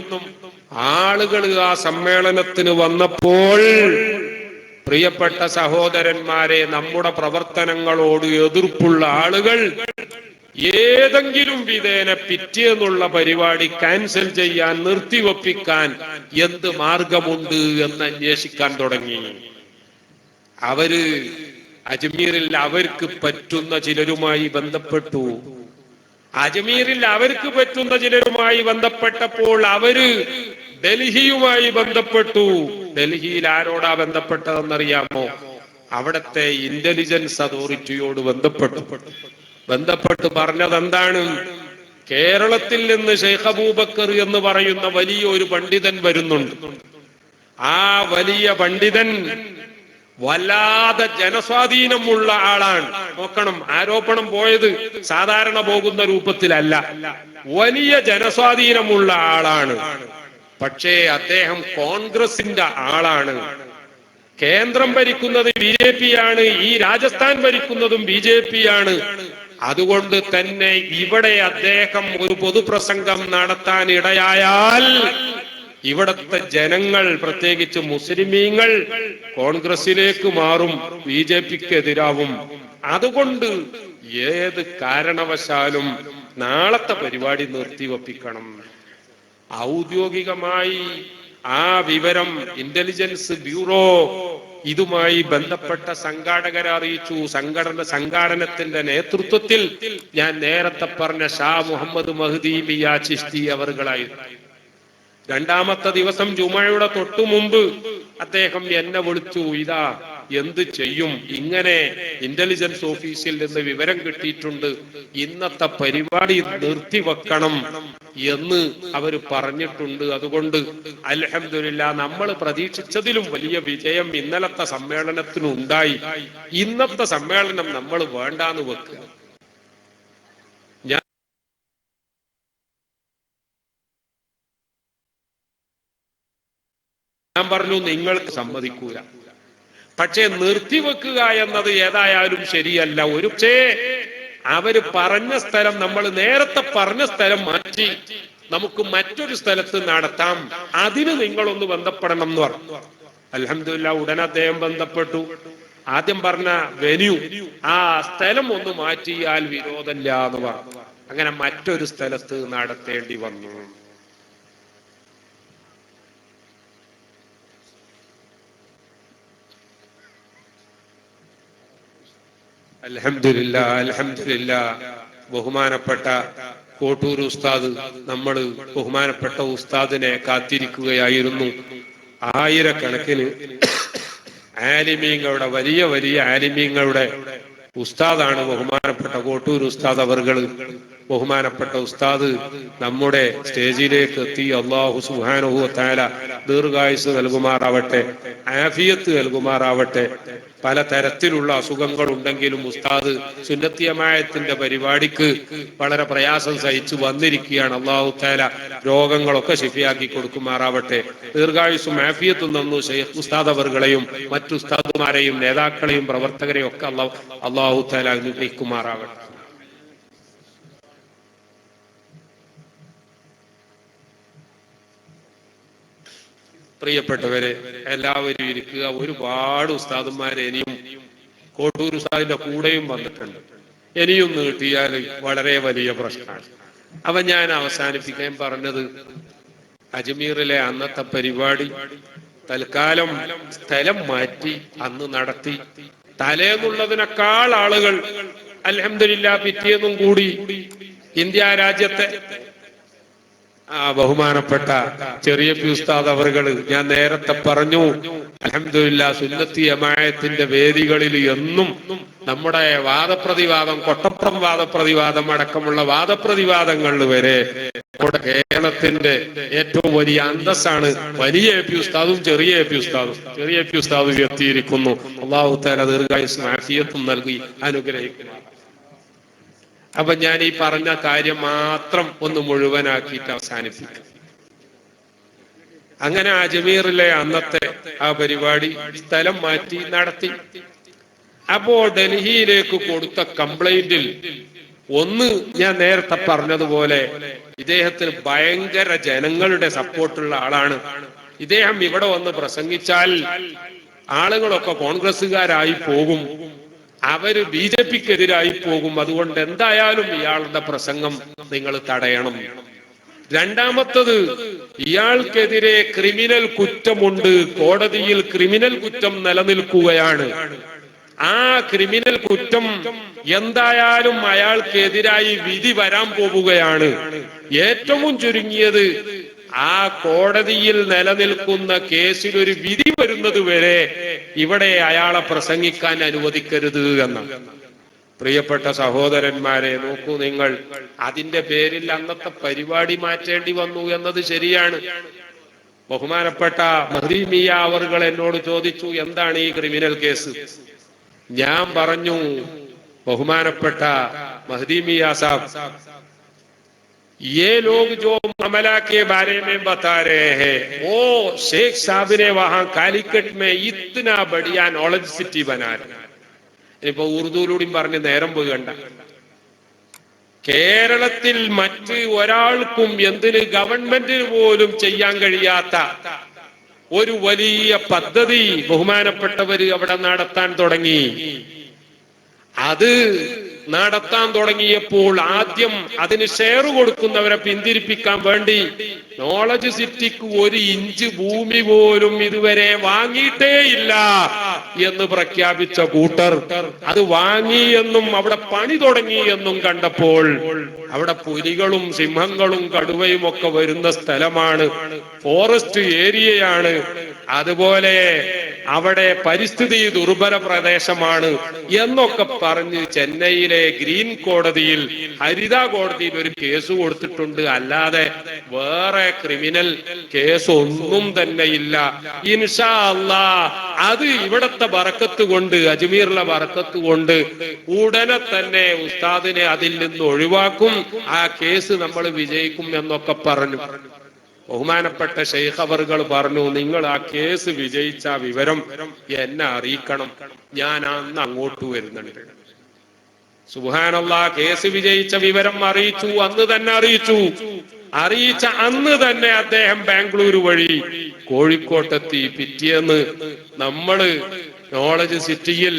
ആളുകൾ ആ സമ്മേളനത്തിന് വന്നപ്പോൾ പ്രിയപ്പെട്ട സഹോദരന്മാരെ, നമ്മുടെ പ്രവർത്തനങ്ങളോട് എതിർപ്പുള്ള ആളുകൾ ഏതെങ്കിലും വിധേന പിറ്റേന്നുള്ള പരിപാടി ക്യാൻസൽ ചെയ്യാൻ, നിർത്തിവെപ്പിക്കാൻ എന്ത് മാർഗമുണ്ട് എന്ന് അന്വേഷിക്കാൻ തുടങ്ങി. അവര് അജ്മീറിൽ അവർക്ക് പറ്റുന്ന ചിലരുമായി ബന്ധപ്പെട്ടു. അജ്മീറിൽ അവർക്ക് പറ്റുന്ന ചിലരുമായി ബന്ധപ്പെട്ടപ്പോൾ അവര് ഡൽഹിയുമായി ബന്ധപ്പെട്ടു. ഡൽഹിയിൽ ആരോടാ ബന്ധപ്പെട്ടതെന്നറിയാമോ? അവിടത്തെ ഇന്റലിജൻസ് അതോറിറ്റിയോട് ബന്ധപ്പെട്ട് പറഞ്ഞത് എന്താണ്? കേരളത്തിൽ നിന്ന് ഷെയ്ഖ് അബൂബക്കർ എന്ന് പറയുന്ന വലിയ ഒരു പണ്ഡിതൻ വരുന്നുണ്ട്. ആ വലിയ പണ്ഡിതൻ വല്ലാതെ ജനസ്വാധീനമുള്ള ആളാണ്. നോക്കണം, ആരോപണം പോയത് സാധാരണ പോകുന്ന രൂപത്തിലല്ല, വലിയ ജനസ്വാധീനമുള്ള ആളാണ്. പക്ഷേ അദ്ദേഹം കോൺഗ്രസിന്റെ ആളാണ്. കേന്ദ്രം ഭരിക്കുന്നത് BJP ആണ്, ഈ രാജസ്ഥാൻ ഭരിക്കുന്നതും BJP ആണ്. അതുകൊണ്ട് തന്നെ ഇവിടെ അദ്ദേഹം ഒരു പൊതുപ്രസംഗം നടത്താൻ ഇടയായാൽ ഇവിടത്തെ ജനങ്ങൾ, പ്രത്യേകിച്ച് മുസ്ലിമീങ്ങൾ കോൺഗ്രസിലേക്ക് മാറും, BJPക്ക് എതിരാവും. അതുകൊണ്ട് ഏത് കാരണവശാലും നാളത്തെ പരിപാടി നിർത്തിവെപ്പിക്കണം. ഔദ്യോഗികമായി ആ വിവരം ഇന്റലിജൻസ് ബ്യൂറോ ഇതുമായി ബന്ധപ്പെട്ട സംഘാടകരെ അറിയിച്ചു. സംഘാടനത്തിന്റെ നേതൃത്വത്തിൽ ഞാൻ നേരത്തെ പറഞ്ഞ ഷാ മുഹമ്മദ് മഹ്ദി മിയ ചിശ്തി അവർകളായിരുന്നു. 2ാമത്തെ ദിവസം ജുമയുടെ തൊട്ടു മുമ്പ് അദ്ദേഹം എന്നെ വിളിച്ചു. ഇതാ എന്ത് ചെയ്യും? ഇങ്ങനെ ഇന്റലിജൻസ് ഓഫീസിൽ നിന്ന് വിവരം കിട്ടിയിട്ടുണ്ട്, ഇന്നത്തെ പരിപാടി നിർത്തിവെക്കണം എന്ന് അവർ പറഞ്ഞിട്ടുണ്ട്. അതുകൊണ്ട് അൽഹംദുലില്ലാഹ് നമ്മൾ പ്രതീക്ഷിച്ചതിലും വലിയ വിജയം ഇന്നലത്തെ സമ്മേളനത്തിനുണ്ടായി. ഇന്നത്തെ സമ്മേളനം നമ്മൾ വേണ്ടാന്ന് വെക്കുക. ഞാൻ പറഞ്ഞു നിങ്ങൾക്ക് സമ്മതിക്കൂല, പക്ഷേ നിർത്തിവെക്കുക എന്നത് ഏതായാലും ശരിയല്ല. പക്ഷേ അവര് പറഞ്ഞ സ്ഥലം, നമ്മൾ നേരത്തെ പറഞ്ഞ സ്ഥലം മാറ്റി നമുക്ക് മറ്റൊരു സ്ഥലത്ത് നടത്താം, അതിന് നിങ്ങളൊന്ന് ബന്ധപ്പെടണം എന്ന് പറഞ്ഞു. അൽഹംദുലില്ലാഹ് ഉടനെ അദ്ദേഹം ബന്ധപ്പെട്ടു. ആദ്യം പറഞ്ഞ വെന്യൂ, ആ സ്ഥലം ഒന്ന് മാറ്റിയാൽ വിരോധമില്ല എന്ന് പറഞ്ഞു. അങ്ങനെ മറ്റൊരു സ്ഥലത്ത് നടത്തേണ്ടി വന്നു. അൽഹംദുലില്ലാഹ് അൽഹംദുലില്ലാഹ്. ബഹുമാനപ്പെട്ട കോട്ടൂർ ഉസ്താദ്, നമ്മൾ ബഹുമാനപ്പെട്ട ഉസ്താദിനെ കാത്തിരിക്കുകയായിരുന്നു. ആയിരക്കണക്കിന് ആലിമീങ്ങളുടെ, വലിയ വലിയ ആലിമീങ്ങളുടെ ഉസ്താദാണ് ബഹുമാനപ്പെട്ട കോട്ടൂർ ഉസ്താദ് അവർകൾ. ബഹുമാനപ്പെട്ട ഉസ്താദ് നമ്മുടെ സ്റ്റേജിലേക്ക് എത്തി. അല്ലാഹു സുബ്ഹാനഹു വ തആല ദീർഘായുസ് നൽകുമാറാവട്ടെ, ആഫിയത്ത് നൽകുമാറാവട്ടെ. പല തരത്തിലുള്ള അസുഖങ്ങൾ ഉണ്ടെങ്കിലും ഉസ്താദ് സുന്നത്തി ജമാഅത്തിന്റെ പരിപാടിക്ക് വളരെ പ്രയാസം സഹിച്ചു വന്നിരിക്കുകയാണ്. അല്ലാഹു തആല രോഗങ്ങളൊക്കെ ശിഫയാക്കി കൊടുക്കുമാറാവട്ടെ. ദീർഘായുസ്സും ആഫിയത്തും തന്നു ശൈഖ് ഉസ്താദ് അവർകളെയും മറ്റു ഉസ്താദുമാരെയും നേതാക്കളെയും പ്രവർത്തകരെയും ഒക്കെ അല്ലാഹു തആല അനുഗ്രഹിക്കുമാറാവട്ടെ. പ്രിയപ്പെട്ടവരെ, എല്ലാവരും ഇരിക്കുക. ഒരുപാട് ഉസ്താദന്മാരെ ഇനിയും കോട്ടൂർ ഉസ്താദിന്റെ കൂടെയും വന്നിട്ടുണ്ട്. ഇനിയും നീട്ടിയാൽ വളരെ വലിയ പ്രശ്നമാണ്. അപ്പൊ ഞാൻ അവസാനിപ്പിക്കാൻ പറഞ്ഞത്, അജ്മീറിലെ അന്നത്തെ പരിപാടി തൽക്കാലം സ്ഥലം മാറ്റി അന്ന് നടത്തി. തലേന്നുള്ളതിനേക്കാൾ ആളുകൾ അൽഹംദുലില്ലാഹ് പിറ്റേന്നും കൂടി ഇന്ത്യ രാജ്യത്തെ ബഹുമാനപ്പെട്ട ചെറിയ ഉസ്താദ് അവർകൾ, ഞാൻ നേരത്തെ പറഞ്ഞു, അൽഹംദുലില്ലാഹ് സുന്നത്തി ജമാഅത്തിന്റെ വേദികളിൽ എന്നും നമ്മുടെ വാദപ്രതിവാദം, കൊട്ടപ്പുറം വാദപ്രതിവാദം അടക്കമുള്ള വാദപ്രതിവാദങ്ങളിൽ വരെ നമ്മുടെ കേരളത്തിന്റെ ഏറ്റവും വലിയ അന്തസ്സാണ് വലിയ ഉസ്താദും ചെറിയ ഉസ്താദും എത്തിയിരിക്കുന്നു. അല്ലാഹു തആല ദീർഘായുസ്സും ആഫിയത്തും നൽകി അനുഗ്രഹിക്കുന്നു. അപ്പൊ ഞാൻ ഈ പറഞ്ഞ കാര്യം മാത്രം ഒന്ന് മുഴുവനാക്കിയിട്ട് അവസാനിപ്പിക്കും. അങ്ങനെ അജ്മീറിലെ അന്നത്തെ ആ പരിപാടി സ്ഥലം മാറ്റി നടത്തി. അപ്പോ ഡൽഹിയിലേക്ക് കൊടുത്ത കംപ്ലൈന്റിൽ ഒന്ന്, ഞാൻ നേരത്തെ പറഞ്ഞതുപോലെ ഇദ്ദേഹത്തിന് ഭയങ്കര ജനങ്ങളുടെ സപ്പോർട്ടുള്ള ആളാണ്. ഇദ്ദേഹം ഇവിടെ വന്ന് പ്രസംഗിച്ചാൽ ആളുകളൊക്കെ കോൺഗ്രസുകാരായി പോകും, അവര് BJPക്കെതിരായി പോകും. അതുകൊണ്ട് എന്തായാലും ഇയാളുടെ പ്രസംഗം നിങ്ങൾ തടയണം. രണ്ടാമത്തത്, ഇയാൾക്കെതിരെ ക്രിമിനൽ കുറ്റമുണ്ട്, കോടതിയിൽ ക്രിമിനൽ കുറ്റം നിലനിൽക്കുകയാണ്. ആ ക്രിമിനൽ കുറ്റം എന്തായാലും അയാൾക്കെതിരായി വിധി വരാൻ പോവുകയാണ്. ഏറ്റവും ചുരുങ്ങിയത് ആ കോടതിയിൽ നിലനിൽക്കുന്ന കേസിൽ ഒരു വിധി വരുന്നത് വരെ ഇവിടെ അയാളെ പ്രസംഗിക്കാൻ അനുവദിക്കരുത് എന്ന്. പ്രിയപ്പെട്ട സഹോദരന്മാരെ, നോക്കൂ നിങ്ങൾ, അതിന്റെ പേരിൽ അന്നത്തെ പരിപാടി മാറ്റേണ്ടി വന്നു എന്നത് ശരിയാണ്. ബഹുമാനപ്പെട്ട മഹ്ദി മിയ അവർകൾ എന്നോട് ചോദിച്ചു, എന്താണ് ഈ ക്രിമിനൽ കേസ്? ഞാൻ പറഞ്ഞു, ബഹുമാനപ്പെട്ട മഹ്ദി മിയ സാബ്, ये लोग जो मामला के बारे में बता रहे हैं, वो शेख साहब ने वहां कालीकट में इतना बढ़िया नॉलेज सिटी बना रहे. ഇപ്പൊ ഉറുദുവിലൂടെയും പറഞ്ഞ് നേരം പോയി കണ്ട. കേരളത്തിൽ മറ്റ് ഒരാൾക്കും, എന്തിന് ഗവൺമെന്റിന് പോലും ചെയ്യാൻ കഴിയാത്ത ഒരു വലിയ പദ്ധതി ബഹുമാനപ്പെട്ടവര് അവിടെ നടത്താൻ തുടങ്ങി. അത് നടത്താൻ തുടങ്ങിയപ്പോൾ ആദ്യം അതിന് ഷെയർ കൊടുക്കുന്നവരെ പിന്തിരിപ്പിക്കാൻ വേണ്ടി നോളജ് സിറ്റിക്ക് 1 ഇഞ്ച് ഭൂമി പോലും ഇതുവരെ വാങ്ങിയിട്ടേ ഇല്ല എന്ന് പ്രഖ്യാപിച്ച കൂട്ടർ അത് വാങ്ങി എന്നും അവിടെ പണി തുടങ്ങി എന്നും കണ്ടപ്പോൾ, അവിടെ പുലികളും സിംഹങ്ങളും കടുവയും ഒക്കെ വരുന്ന സ്ഥലമാണ്, ഫോറസ്റ്റ് ഏരിയയാണ്. അതുപോലെ അവിടെ പരിസ്ഥിതി ദുർബല പ്രദേശമാണ് എന്നൊക്കെ പറഞ്ഞ് ചെന്നൈയിലെ ഗ്രീൻ കോടതിയിൽ, ഹരിത കോടതിയിൽ ഒരു കേസ് കൊടുത്തിട്ടുണ്ട്. അല്ലാതെ വേറെ ക്രിമിനൽ കേസ് ഒന്നും തന്നെ ഇല്ല. ഇൻഷാ അല്ലാഹ് അത് ഇവിടത്തെ ബറക്കത്ത് കൊണ്ട്, അജ്മീറിലെ ബറക്കത്ത് കൊണ്ട് ഉടനെ തന്നെ ഉസ്താദിനെ അതിൽ നിന്ന് ഒഴിവാക്കും. ആ കേസ് നമ്മൾ വിജയിക്കും എന്നൊക്കെ പറഞ്ഞു. ബഹുമാനപ്പെട്ട ശൈഖ് അവറുകൾ പറഞ്ഞു, നിങ്ങൾ ആ കേസ് വിജയിച്ച വിവരം എന്നെ അറിയിക്കണം, ഞാൻ അന്ന് അങ്ങോട്ട് വരുന്നുണ്ട്. സുബ്ഹാനല്ലാഹ്, കേസ് വിജയിച്ച വിവരം അറിയിച്ചു, അന്ന് തന്നെ അറിയിച്ചു. അറിയിച്ച അന്ന് തന്നെ അദ്ദേഹം ബാംഗ്ലൂർ വഴി കോഴിക്കോട്ടെത്തി. പിറ്റേന്ന് നമ്മള് നോളജ് സിറ്റിയിൽ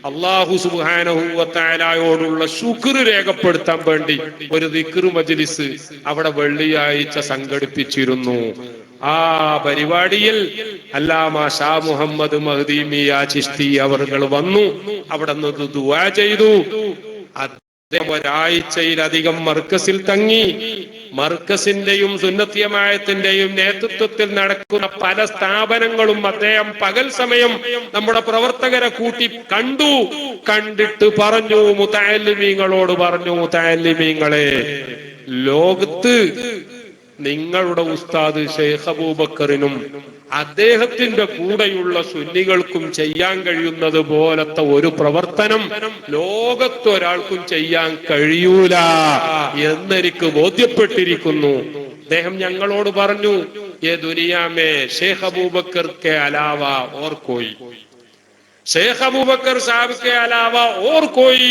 അല്ലാഹു സുബ്ഹാനഹു വ തആലയോടുള്ള ശുക്ർ രേഖപ്പെടുത്താൻ വേണ്ടി ഒരു ദിക്ർ മജ്ലിസ് അവിടെ വെള്ളിയാഴ്ച സംഘടിപ്പിച്ചിരുന്നു. ആ പരിപാടിയിൽ അല്ലാമ ഷാ മുഹമ്മദ് മഹ്ദി മിയാ ചിശ്തി അവർകൾ വന്നു. അവിടെ നിന്ന് ദുആ ചെയ്തു. അദ്ദേഹം ഒരാഴ്ചയിലധികം മർക്കസിൽ തങ്ങി. മർക്കസിന്റെയും സുന്നത്ത് ജമാഅത്തിന്റെയും നേതൃത്വത്തിൽ നടക്കുന്ന പല സ്ഥാപനങ്ങളും അദ്ദേഹം പകൽ സമയം നമ്മുടെ പ്രവർത്തകരെ കൂട്ടി കണ്ടു. കണ്ടിട്ട് പറഞ്ഞു, മുതഅല്ലിമീങ്ങളോട് പറഞ്ഞു, മുതഅല്ലിമീങ്ങളെ, ലോകത്ത് നിങ്ങളുടെ ഉസ്താദ് ശൈഖ് അബൂബക്കറിനും അദ്ദേഹത്തിന്റെ കൂടെയുള്ള സുന്നികൾക്കും ചെയ്യാൻ കഴിയുന്നത് പോലത്തെ ഒരു പ്രവർത്തനം ലോകത്തൊരാൾക്കും ചെയ്യാൻ കഴിയൂല എന്നെനിക്ക് ബോധ്യപ്പെട്ടിരിക്കുന്നു. അദ്ദേഹം ഞങ്ങളോട് പറഞ്ഞു, ഏ ദുനിയാമേ ശൈഖ് അബൂബക്കർ കെ അലാവ ഓർ കോയി, ശൈഖ് അബൂബക്കർ സാഹിബ് के अलावा और कोई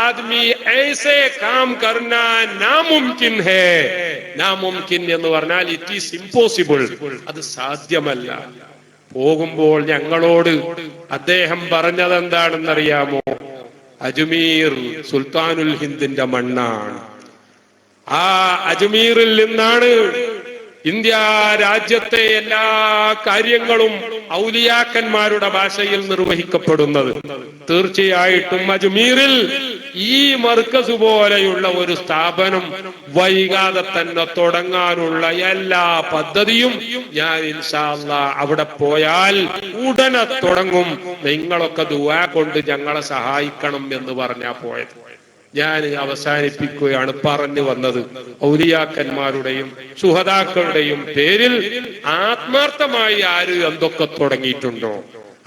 आदमी ऐसे काम करना नामुमकिन है. നാമുംകിൻ എന്ന് പറഞ്ഞാൽ ഇറ്റ് ഈസ് ഇമ്പോസിബിൾ, അത് സാധ്യമല്ല. പോകുമ്പോൾ ഞങ്ങളോട് അദ്ദേഹം പറഞ്ഞത് എന്താണെന്നറിയാമോ? അജ്മീർ സുൽത്താനുൽ ഹിന്ദിന്റെ മണ്ണാണ്. ആ അജ്മീറിൽ നിന്നാണ് ഇന്ത്യ രാജ്യത്തെ എല്ലാ കാര്യങ്ങളും ഔലിയാക്കന്മാരുടെ ഭാഷയിൽ നിർവഹിക്കപ്പെടുന്നത്. തീർച്ചയായിട്ടും അജ്മീറിൽ ഈ മർക്കസ് പോലെയുള്ള ഒരു സ്ഥാപനം വൈകാതെ തന്നെ തുടങ്ങാനുള്ള എല്ലാ പദ്ധതിയും ഞാൻ ഇൻഷാ അല്ലാഹ് അവിടെ പോയാൽ ഉടനെ തുടങ്ങും. നിങ്ങളൊക്കെ ദുആ കൊണ്ട് ഞങ്ങളെ സഹായിക്കണം എന്ന് പറഞ്ഞാ പോയത്. ഞാൻ അവസാനിപ്പിക്കുകയാണ്. പറഞ്ഞു വന്നത്, ഔലിയാക്കന്മാരുടെയും ശുഹദാക്കളുടെയും പേരിൽ ആത്മാർത്ഥമായി ആര് എന്തൊക്കെ തുടങ്ങിയിട്ടുണ്ടോ,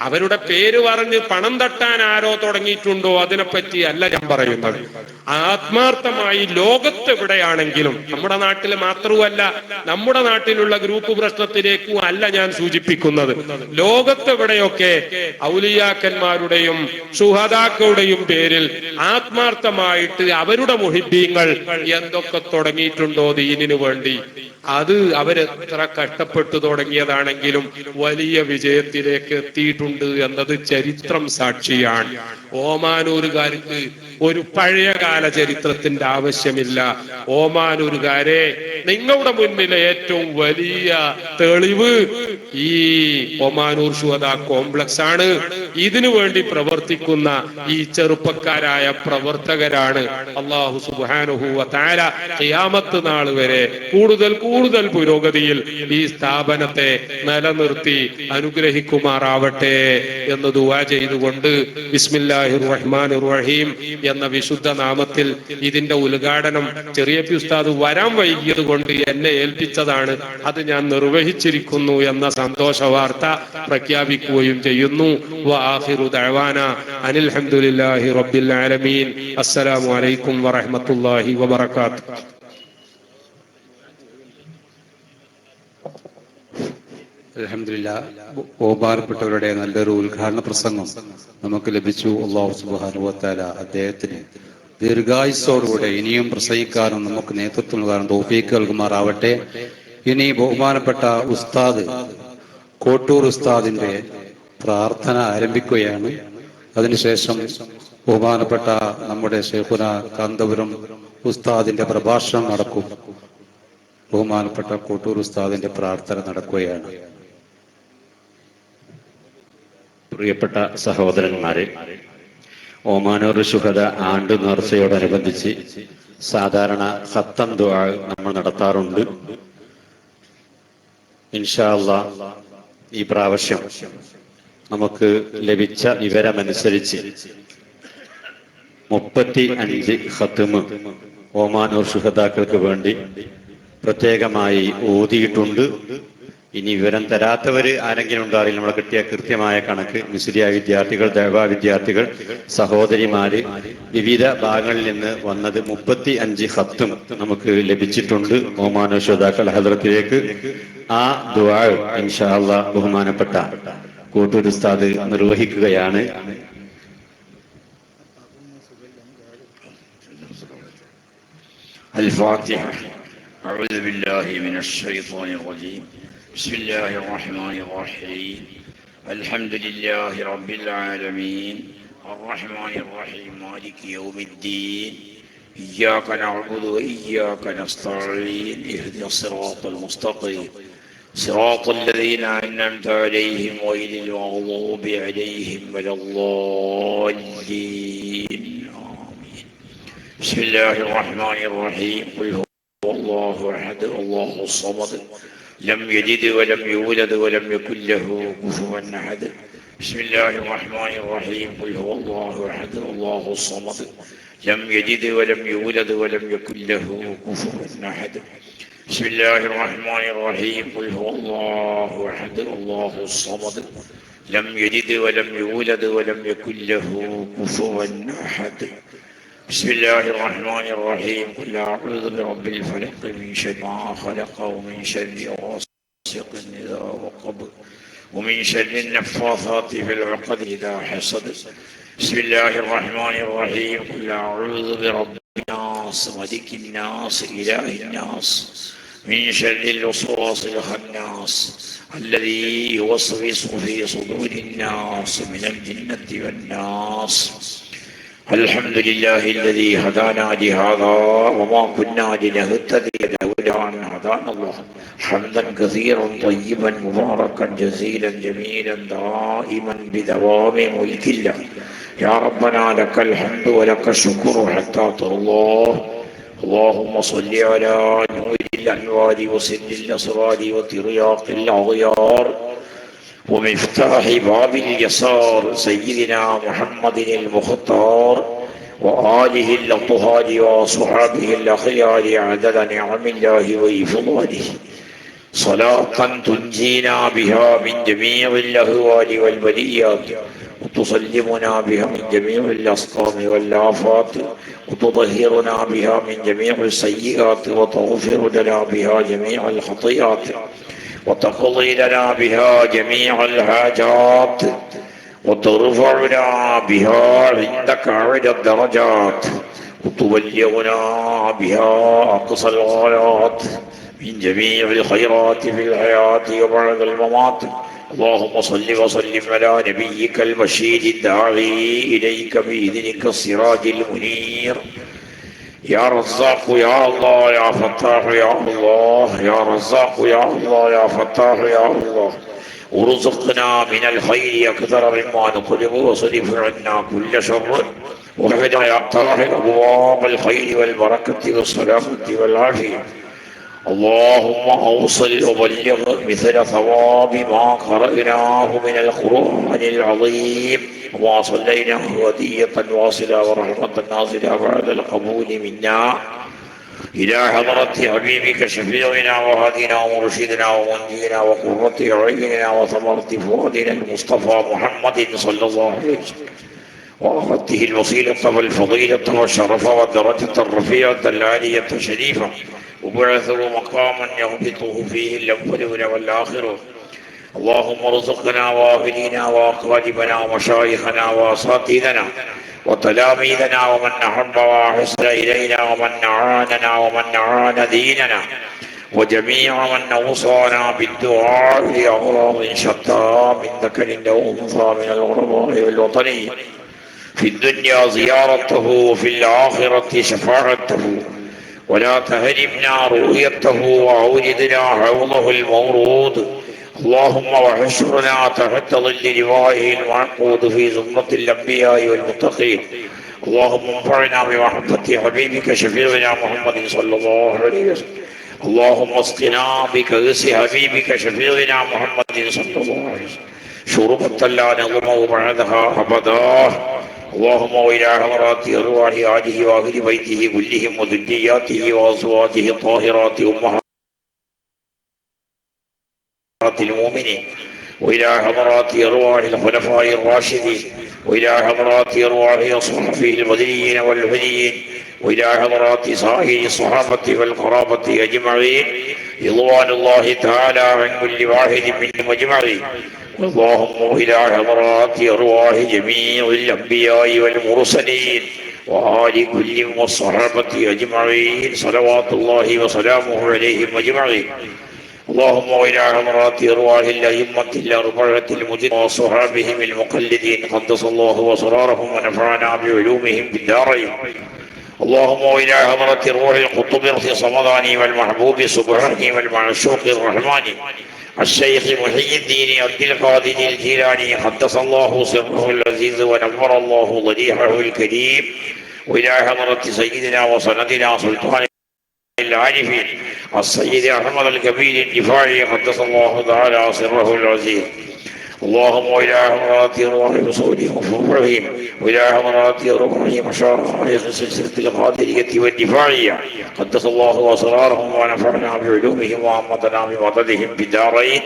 അവരുടെ പേര് പറഞ്ഞ് പണം തട്ടാൻ ആരോ തുടങ്ങിയിട്ടുണ്ടോ, അതിനെപ്പറ്റി അല്ല ഞാൻ പറയുന്നത്. ആത്മാർത്ഥമായി ലോകത്തെവിടെയാണെങ്കിലും, നമ്മുടെ നാട്ടിൽ മാത്രമല്ല, നമ്മുടെ നാട്ടിലുള്ള ഗ്രൂപ്പ് പ്രശ്നത്തിലേക്കും അല്ല ഞാൻ സൂചിപ്പിക്കുന്നത്, ലോകത്തെവിടെയൊക്കെ ഔലിയാക്കന്മാരുടെയും ശുഹദാക്കളുടെയും പേരിൽ ആത്മാർത്ഥമായിട്ട് അവരുടെ മുഹിബ്ബീങ്ങൾ എന്തൊക്കെ തുടങ്ങിയിട്ടുണ്ടോ ദീനിനു വേണ്ടി, അത് അവരെത്ര കഷ്ടപ്പെട്ടു തുടങ്ങിയതാണെങ്കിലും വലിയ വിജയത്തിലേക്ക് എത്തിയിട്ടുണ്ട് എന്നത് ചരിത്രം സാക്ഷിയാണ്. ഓമാനൂരുകാർക്ക് ഒരു പഴയകാല ചരിത്രത്തിന്റെ ആവശ്യമില്ല. ഓമാനൂരുകാരെ, നിങ്ങളുടെ മുന്നിലെ ഏറ്റവും വലിയ തെളിവ് ഈ ഒമാനൂർ ശുഹദാ കോംപ്ലക്സ് ആണ്. ഇതിനു വേണ്ടി പ്രവർത്തിക്കുന്ന ഈ ചെറുപ്പക്കാരായ പ്രവർത്തകരാണ്. അല്ലാഹു സുബ്ഹാനഹു വ തആല ഖിയാമത്ത് നാൾ വരെ കൂടുതൽ പുരോഗതിയിൽ ഈ സ്ഥാപനത്തെ നിലനിർത്തി അനുഗ്രഹിക്കുമാറാവട്ടെ എന്ന് ദുആ ചെയ്തുകൊണ്ട് ബിസ്മില്ലാഹിർ റഹ്മാനിർ റഹീം എന്ന വിശുദ്ധ നാമത്തിൽ ഇതിന്റെ ഉദ്ഘാടനം ചെറിയ ഉസ്താദ് വരാൻ വൈകിയത് കൊണ്ട് എന്നെ ഏൽപ്പിച്ചതാണ്, അത് ഞാൻ നിർവഹിച്ചിരിക്കുന്നു എന്ന സന്തോഷ വാർത്ത പ്രഖ്യാപിക്കുകയും ചെയ്യുന്നു. വആഖിറു ദഅവാന അനിൽ ഹംദുലില്ലാഹി റബ്ബിൽ ആലമീൻ. അസ്സലാമു അലൈക്കും വറഹ്മത്തുള്ളാഹി വബറകാതുഹു. അൽഹംദുലില്ലാഹ്, ബഹുമാനപ്പെട്ടവരുടെ നല്ലൊരു ഉദ്ഘാടന പ്രസംഗം നമുക്ക് ലഭിച്ചു. അല്ലാഹു സുബ്ഹാനഹു വ തആല അദ്ദേഹത്തിന് ദീർഘായുസ്സോടുകൂടെ ഇനിയും പ്രസംഗിക്കാനും നമുക്ക് നേതൃത്വം നൽകാനും തൗഫീഖ് നൽകുമാറാവട്ടെ. ഇനി ബഹുമാനപ്പെട്ട ഉസ്താദ് കോട്ടൂർ ഉസ്താദിന്റെ പ്രാർത്ഥന ആരംഭിക്കുകയാണ്. അതിനുശേഷം ബഹുമാനപ്പെട്ട നമ്മുടെ ശൈഖുന കാന്തപുരം ഉസ്താദിന്റെ പ്രഭാഷണം നടക്കും. ബഹുമാനപ്പെട്ട കോട്ടൂർ ഉസ്താദിന്റെ പ്രാർത്ഥന നടക്കുകയാണ്. പ്രിയപ്പെട്ട സഹോദരന്മാരെ, ഓമാനൂർ ശുഹദ ആണ്ട് നേർച്ചയോടനുബന്ധിച്ച് സാധാരണ ഖത്തം ദുആ നമ്മൾ നടത്താറുണ്ട്. ഇൻഷാ അല്ലാഹ് ഈ പ്രാവശ്യം നമുക്ക് ലഭിച്ച വിവരമനുസരിച്ച് 35 ഖത്മ് ഓമാനൂർ ശുഹദാക്കൾക്ക് വേണ്ടി പ്രത്യേകമായി ഓതിയിട്ടുണ്ട്. ഇനി വിവരം തരാത്തവര് ആരെങ്കിലും ഉണ്ടോ അറിയില്ല. നമ്മളെ കിട്ടിയ കൃത്യമായ കണക്ക് മിസ്രിയ വിദ്യാർത്ഥികൾ, ദഅ്വാ വിദ്യാർത്ഥികൾ, സഹോദരിമാര് വിവിധ ഭാഗങ്ങളിൽ നിന്ന് വന്നത് 35 ഖത്തും നമുക്ക് ലഭിച്ചിട്ടുണ്ട്. ഓമാനൂർ ശുഹദാക്കൾ ഹദ്റത്തിലേക്ക് ആ ദുആ ഇൻഷാ അല്ലാഹ് ബഹുമാനപ്പെട്ട കോട്ടൂർ ഉസ്താദ് നിർവഹിക്കുകയാണ്. الفاتحة. أعوذ بالله من الشيطان الرجيم. بسم الله الرحمن الرحيم. الحمد لله رب العالمين الرحمن الرحيم مالك يوم الدين. إياك نعبد وإياك نستعين. اهدنا الصراط المستقيم صراط الذين أنعمت عليهم غير المغضوب عليهم ولا الضالين. آمين. بسم الله الرحمن الرحيم. قل هو الله أحد الله الصمد لم يلد ولم يولد ولم يكن له كفوا أحد. بسم الله الرحمن الرحيم. قل هو الله أحد الله الصمد لم يلد ولم يولد ولم يكن له كفوا أحد. بسم الله الرحمن الرحيم. قل هو الله أحد الله الصمد لم يلد ولم يولد ولم يكن له كفوا أحد. بسم الله الرحمن الرحيم. قل أعوذ برب الفلق من شر ما خلق ومن شر غاسق إذا وقب ومن شر النفاثات في العقد إذا حسد. بسم الله الرحمن الرحيم. قل أعوذ برب الناس ملك الناس إله الناس من شر الوسواس الخناس الذي يوسوس في صدور الناس من الجنة والناس. الحمد لله الذي هدانا لهذا وما كنا لنهتدي لولا أن هدانا الله. حمدا كثيرا طيبا مباركا جزيلا جميلا دائما بدوام ملك الله. يا ربنا لك الحمد ولك الشكر حتى ترى الله. اللهم صل على نور الأنوار وسر الأسرار وترياق الأغيار ومفتاح باب اليسار سيدنا محمد المختار وآله الأطهار وصحابه الأخيار عدد نعم الله وإفضاله. صلاة تنجينا بها من جميع الأهوال والبليات وتسلمنا بها من جميع الأسقام والآفات وتطهرنا بها من جميع السيئات وتغفر لنا بها جميع الخطيئات وتقضي لنا بها جميع الحاجات وترفعنا بها عندك أعلى الدرجات وتبلغنا بها أقصى الغايات من جميع الخيرات في الحياة وبعد الممات. اللهم صل وسلم على نبيك البشير الداعي إليك بإذنك السراج المنير. يا رزاق يا الله يا فتاح يا الله يا رزاق يا الله يا فتاح يا الله. ورزقنا من الخير أكثر مما نطلب وصرف عنا كل شر وفتح يا طاهر أبواب الخير والبركة والسلامة والعافية. اللهم أوصل وبلغ مثل ثواب ما قرأناه من القرآن العظيم وما صليناه هدية واصلة ورحمة نازلة بعد القبول منا إلى حضرة حبيبك شفيعنا وهدينا ومرشدنا ومنجينا وقرة عيننا وثمرة فؤادنا المصطفى محمد صلى الله عليه وسلم وأخذته الوسيلة والفضيلة والشرف والدرجة الرفيعة العالية الشريفة وبعثه مقاما يهبطه فيه الأولون والآخرون. اللهم ارزقنا وافدينا وأقاربنا ومشايخنا وأساتذتنا وتلاميذنا ومن أحب وأحسن إلينا ومن أعاننا ومن أعان ديننا وجميع من أوصانا بالدعاء لأغراض شتى من ذكر أو أنثى من الغرباء والوطنيين في الدنيا زيارته وفي الآخرة شفاعته ولا تهرمنا رؤيته وأوردنا حوضه المورود. اللهم وحشرنا تحت ظل لوائه المعقود في زمرة الأنبياء والمتقين. اللهم انفعنا بمحبة حبيبك شفيعنا محمد صلى الله عليه وسلم. اللهم اسقنا بكأس حبيبك شفيعنا محمد صلى الله عليه وسلم شربة لا نظمأ بعدها أبدا. اللهم وإلى حضرات أرواح آله وأهل بيته كلهم وذرياته وأزواجه الطاهرات أمهات المؤمنين، وإلى حضرات أرواح الخلفاء الراشدين، وإلى حضرات أرواح أصحابه المدنيين والهديين، وإلى حضرات سائر الصحابة والقرابة أجمعين رضوان الله تعالى عن كل واحد منهم أجمعين. اللهم إلى حضرات أرواح جميع الأنبياء والمرسلين وآل كل والصحابة أجمعين صلوات الله وسلامه عليهم أجمعين. اللهم إلى حضرات أرواح الأئمة الأربعة المجدين وصحابهم المقلدين قدس الله وسرارهم ونفعنا بعلومهم في الدارين. اللهم إلى حضرة روح القطب الصمداني والمحبوب سبحانه والمعشوق الرحمن الشيخ محي الدين عبد القادر الجيلاني قدس الله سره العزيز ونور الله ضريحه الكريم. وإلى حضرة سيدنا وسندنا سلطان العارفين السيد أحمد الكبير الدفاعي قدس الله تعالى سره العزيز. اللهم إلى حضرات روح رسولهم وفروعهم، وإلى حضرات روح مشايخ سلسلة القادرية والدفاعية قدس الله أسرارهم ونفعنا بعلومهم وأمتنا بمددهم بالدارين.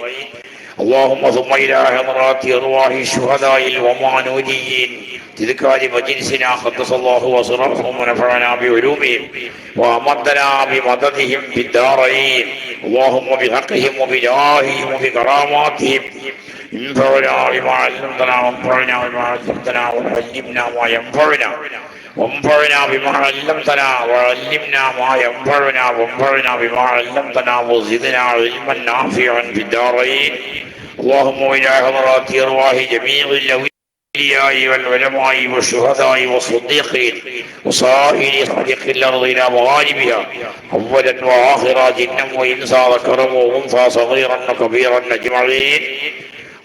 اللهم ثم إلى حضرات أرواح الشهداء الومانوديين تذكار مجلسنا قدس الله أسرارهم ونفعنا بعلومهم وأمتنا بمددهم بالدارين. اللهم بحقهم وبجاههم وبكراماتهم انفعنا بما علمتنا وانفعنا بما علمتنا وعلمنا ما ينفعنا وانفعنا بما علمتنا وعلمنا ما ينفعنا وانفعنا بما علمتنا وزدنا علما نافعا في الدارين. اللهم إلى حضرات أرواح جميع الأولياء والعلماء والشهداء والصديقين وصائر خلق الأرض إلى مغاربها أولا وآخرا جنا وإنسا ذكرا وأنثى صغيرا وكبيرا أجمعين.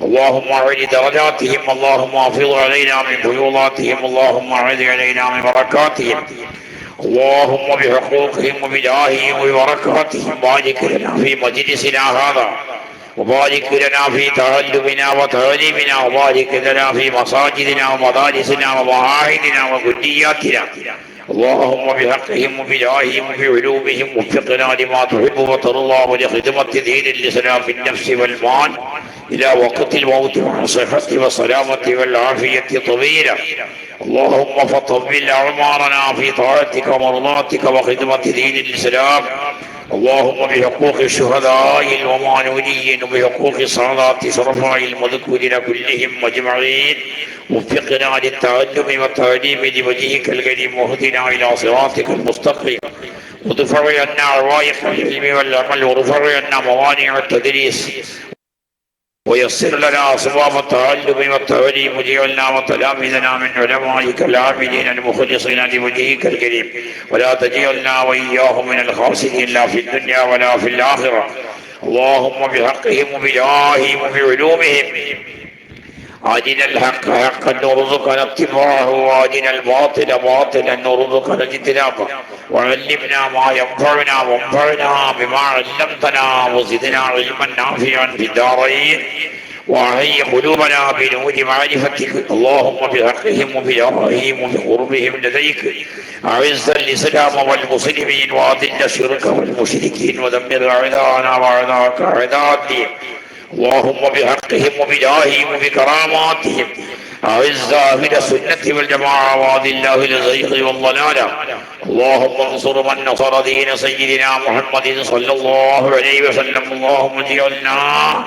اللهم أعد درجاتهم، اللهم أفض علينا من فيوضاتهم، اللهم أعد علينا من بركاتهم، اللهم بحقوقهم وبجاههم وبركاتهم بارك لنا في مجلسنا هذا، وبارك لنا في تعلمنا وتعليمنا، وبارك لنا في مساجدنا ومدارسنا ومعاهدنا وكلياتنا. اللهم بحقهم وبجاههم وبعلومهم وفقنا لما تحب وترضى ولخدمة دين الإسلام في النفس والمال إلى وقت الموت مع الصحة والسلامة والعافية طويلة. اللهم فطول أعمارنا في طاعتك ومرضاتك وخدمة دين الإسلام. اللهم بحقوق الشهداء الومانوديين وبحقوق السادات شرفاء المذكورين كلهم أجمعين وفقنا للتعلم والتعليم لوجهك الكريم واهدنا إلى صراطك المستقيم، ودفع عنا عوائق العلم والعمل، ودفع عنا موانع التدريس، ويسر لنا أسباب التعلم والتعليم، وجعلنا وتلامذنا من علمائك العاملين المخلصين لوجهك الكريم، ولا تجعلنا وإياهم من الخاسرين لا في الدنيا ولا في الآخرة. اللهم بحقهم وبجاههم وبعلومهم أرنا الحق حقا وارزقنا اتباعه، وأرنا الباطل باطلا وارزقنا اجتنابه، وعلمنا ما ينفعنا وانفعنا بما علمتنا وزدنا علما نافعا في الدارين، وهيئ قلوبنا بنور معرفتك. اللهم بحقهم وبجاههم وبقربهم لديك أعز الإسلام والمسلمين وأذل الشرك والمشركين ودمر أعداءنا وأعداءك أعداء الدين. اللهم بحقهم وبجاههم وبكراماتهم أعز أهل السنة والجماعة وأذل أهل الزيغ والضلالة. اللهم انصر من نصر دين سيدنا محمد صلى الله عليه وسلم. اللهم اجعلنا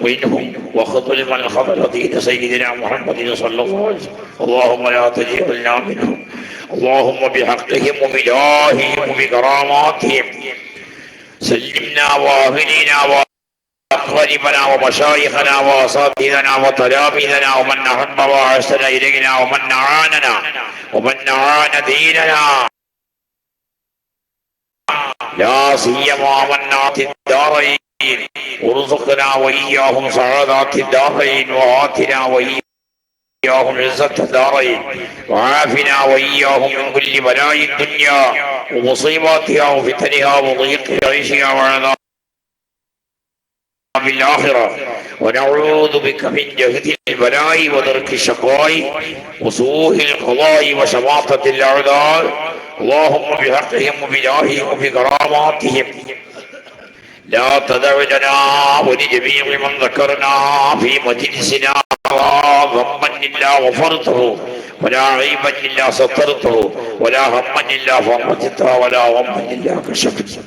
منهم وخذل من خذل دين سيدنا محمد صلى الله عليه وسلم. اللهم لا تجعلنا منهم. اللهم بحقهم وبجاههم وبكراماتهم سلمنا وأهلنا أقربنا ومشايخنا وأساتذتنا وتلاميذنا ومن أحب وأحسن إلينا ومن أعاننا ومن أعان ديننا، لا سيما من آت الدارين. وارزقنا وإياهم سعادات الدارين، وآتنا وإياهم عزة الدارين، وعافنا وإياهم من كل بلاء الدنيا ومصيباتها وفتنها وضيق عيشها وعذاب بالآخرة ونعوذ بك من جهد البلاء ودرك الشقاء وسوء القضاء وشماتة الأعداء اللهم بحقهم وبجاههم وبكراماتهم لا تدع لنا ولجميع من ذكرنا في مجلسنا غما إلا غفرته ولا عيبا إلا سترته ولا هما إلا فرجته ولا غما إلا كشفته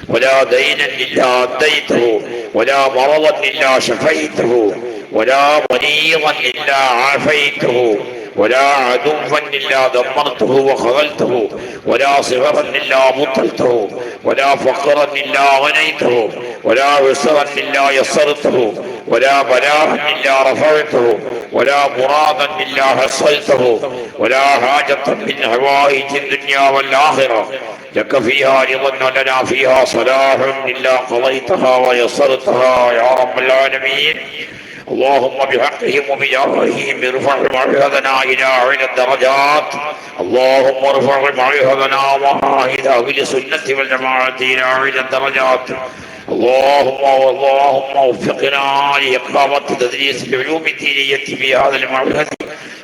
ولا دينا إلا أديته ولا مرضا إلا شفيته ولا مريضا إلا عافيته ولا عدوا إلا دمرته وخذلته ولا صغرا إلا بطلته ولا فقرا إلا غنيته ولا عسرا إلا يسرته ولا بلاء إلا رفعته ولا مرادا إلا حصلته ولا حاجة من حوائج الدنيا والآخرة لك فيها رضا ولنا فيها صلاح إلا قضيتها ويسرتها يا رب العالمين اللهم بحقهم وبجاههم ارفع معهدنا إلى أعلى الدرجات اللهم ارفع معهدنا ومعاهد أهل السنة والجماعة إلى أعلى الدرجات اللهم وفقنا لإقامة تدريس العلوم الدينية في هذا المعهد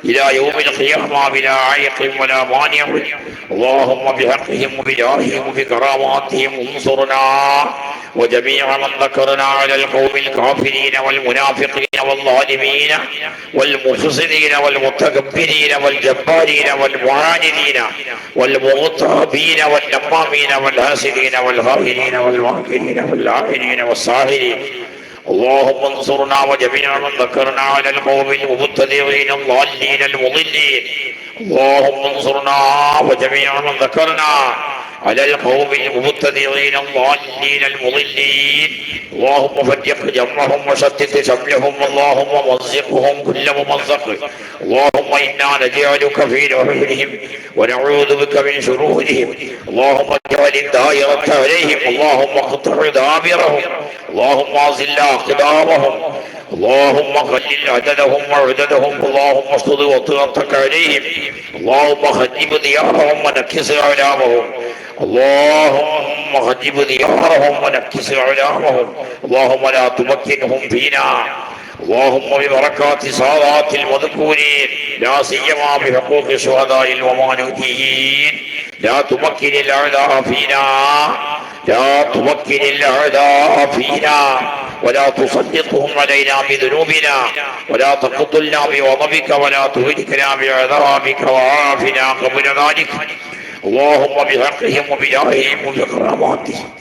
إلى يوم القيامة بلا عائق ولا مانع اللهم بحقهم وبجاههم وبكراماتهم انصرنا وجميع من ذكرنا على القوم الكافرين والمنافقين والظالمين والمفسدين والمتكبرين والجبارين والمعاندين والمغتابين والنمامين والحاسدين والغافلين والواكلين والعائلين والساهرين اللهم انصرنا وجميع من ذكرنا على القوم المبتدعين الضالين المضلين اللهم انصرنا وجميع من ذكرنا على القوم المبتدعين الضالين المضلين اللهم فرق جمعهم وشتت شملهم اللهم مزقهم كل ممزق اللهم إنا نجعلك في نحورهم ونعوذ بك من شرورهم اللهم اجعل الدائرة عليهم اللهم اقطع دابرهم اللهم أزل أقدامهم اللهم قلل عددهم وعددهم اللهم اشدد وطئتك عليهم اللهم خجب ديارهم ونكس أعلامهم اللهم خجب ديارهم ونكس أعلامهم اللهم لا تمكنهم فينا اللهم ببركات صلاة المذكورين لا سيما بحقوق الشهداء والموالودين لا تمكن الأعداء فينا لا تمكن الأعداء فينا ولا تسلطهم علينا بذنوبنا ولا تقتلنا بغضبك ولا تهلكنا بعذابك وعافنا قبل ذلك اللهم بحقهم وبجاههم وبكراماتهم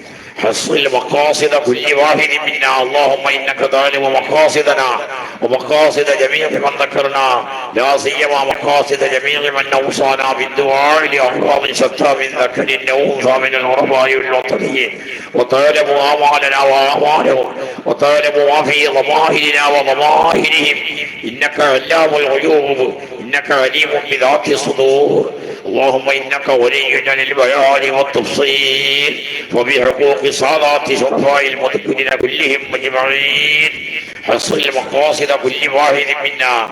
حصل مقاصد كل واحد منا اللهم انك تعلم مقاصدنا ومقاصد جميع من ذكرنا لا سيما مقاصد جميع من اوصانا بالدعاء لامراض شتى من ذكر وانثى من الغرباء والوطنيين وتعلم اعمالنا واعمالهم وتعلم ما في ضمائرنا وضمائرهم انك علام الغيوب انك عليم بذات الصدور اللهم انك ولينا للبيان والتفصيل وبحقوق صلاة شرفاء المذكرين كلهم اجمعين حصل مقاصد كل واحد منا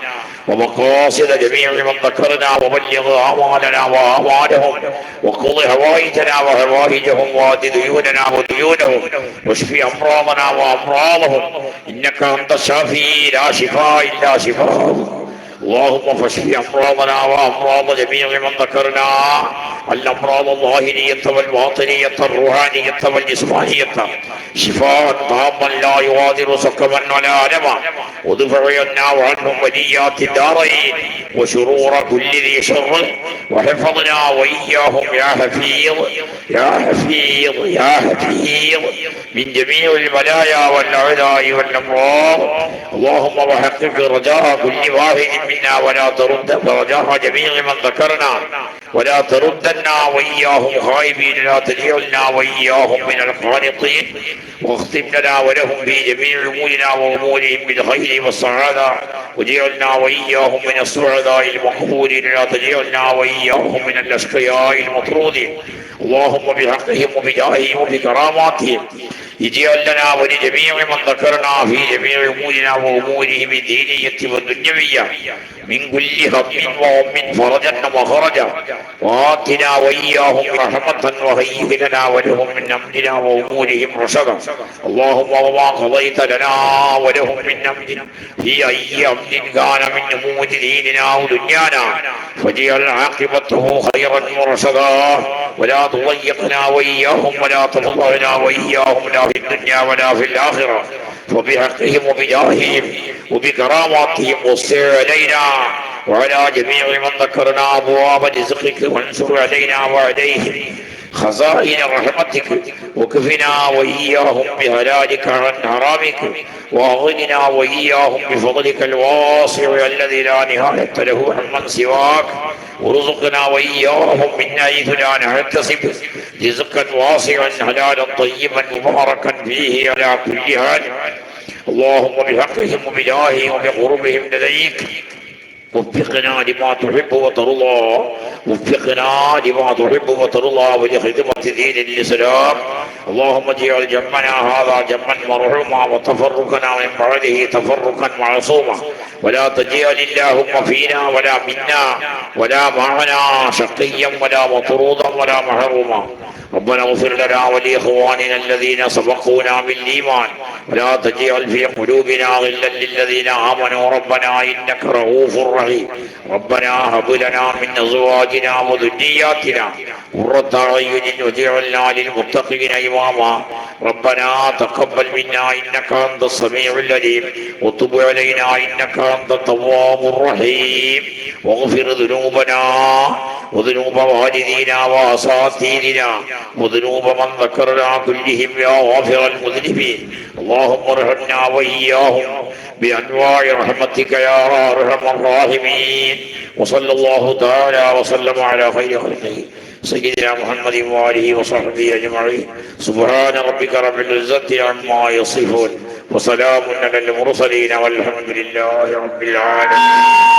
ومقاصد جميع من ذكرنا وبلغ اعمالنا واعمالهم وقض هوائجنا وهوائجهم واد ديوننا وديونهم واشف امراضنا وامراضهم انك انت الشافي لا شفاء الا شفاء اللهم فاشف امراضنا وامراض جميع من ذكرنا الامراض الظاهريه والباطنيه الروحانيه والجسمانيه شفاء تاما لا يغادر سقما ولا الما ودفع عنا وعنهم وليات الدارين وشرور كل ذي شر وحفظنا واياهم يا حفيظ يا حفيظ يا حفيظ من جميع البلايا والاعداء والامراض اللهم وحقق رجاء كل واحد منا ولا ترد رجاء جميع من ذكرنا ولا تردنا واياهم خائبين لا تجعلنا واياهم من القانطين واختم لنا ولهم في جميع امورنا وامورهم بالخير والسعاده وجعلنا واياهم من السعداء المقبولين لا تجعلنا واياهم من الاشقياء المطرودين اللهم بحقهم وبجاههم وبكراماتهم اجعل لنا ولجميع من ذكرنا في جميع امورنا وامورهم الدينيه والدنيويه من كل هم وغم فرجا ومخرجا، وآتنا وإياهم رحمة وهيئ لنا ولهم من أمرنا وأمورهم رشدا. اللهم وما قضيت لنا ولهم من أمرنا في أي أمر كان من أمور ديننا ودنيانا فاجعل عاقبته خيرا ورشدا، ولا تضيقنا وإياهم ولا تفضلنا وإياهم لا في الدنيا ولا في الآخرة، وبحقهم وبجاههم وبكراماتهم وصل علينا وعلى جميع من ذكرنا أبواب رزقك، وانصر علينا وعليهم خزائن رحمتك، وكفنا وإياهم بهلالك عن حرامك، وأغننا وإياهم بفضلك الواسع الذي لا نهاية له عمن سواك، ورزقنا وإياهم من حيث لا نحتسب رزقا واسعا حلالا طيبا مباركا فيه على كل حال. اللهم بحقهم وبجاههم وبقربهم لديك وفقنا لما تحب وترضى، وفقنا لما تحب وترضى ولخدمة دين الإسلام. اللهم اجعل جمعنا هذا جمعا مرحوما وتفرقنا من بعده تفرقا معصوما، ولا تجعل اللهم فينا ولا منا ولا معنا شقيا ولا مطرودا ولا محروما. ربنا اغفر لنا ولإخواننا الذين سبقونا بالإيمان، ولا تجعل في قلوبنا غلا للذين آمنوا ربنا إنك رؤوف رحيم. ربنا هب لنا من أزواجنا وذرياتنا قرة أعين واجعلنا للمتقين إماما. ربنا تقبل منا إنك أنت السميع العليم، وتب علينا إنك أنت التواب الرحيم، واغفر ذنوبنا وذنوب والدينا وأساتذتنا وذنوب من ذكرنا كلهم يا غافر المذنبين. اللهم ارحمنا وإياهم بأنواع رحمتك يا أرحم الراحمين. وصلى الله تعالى وسلم على خير خلقه سيدنا محمد وآله وصحبه أجمعين. سبحان ربك رب العزة عما يصفون، وسلام على المرسلين والحمد لله رب العالمين.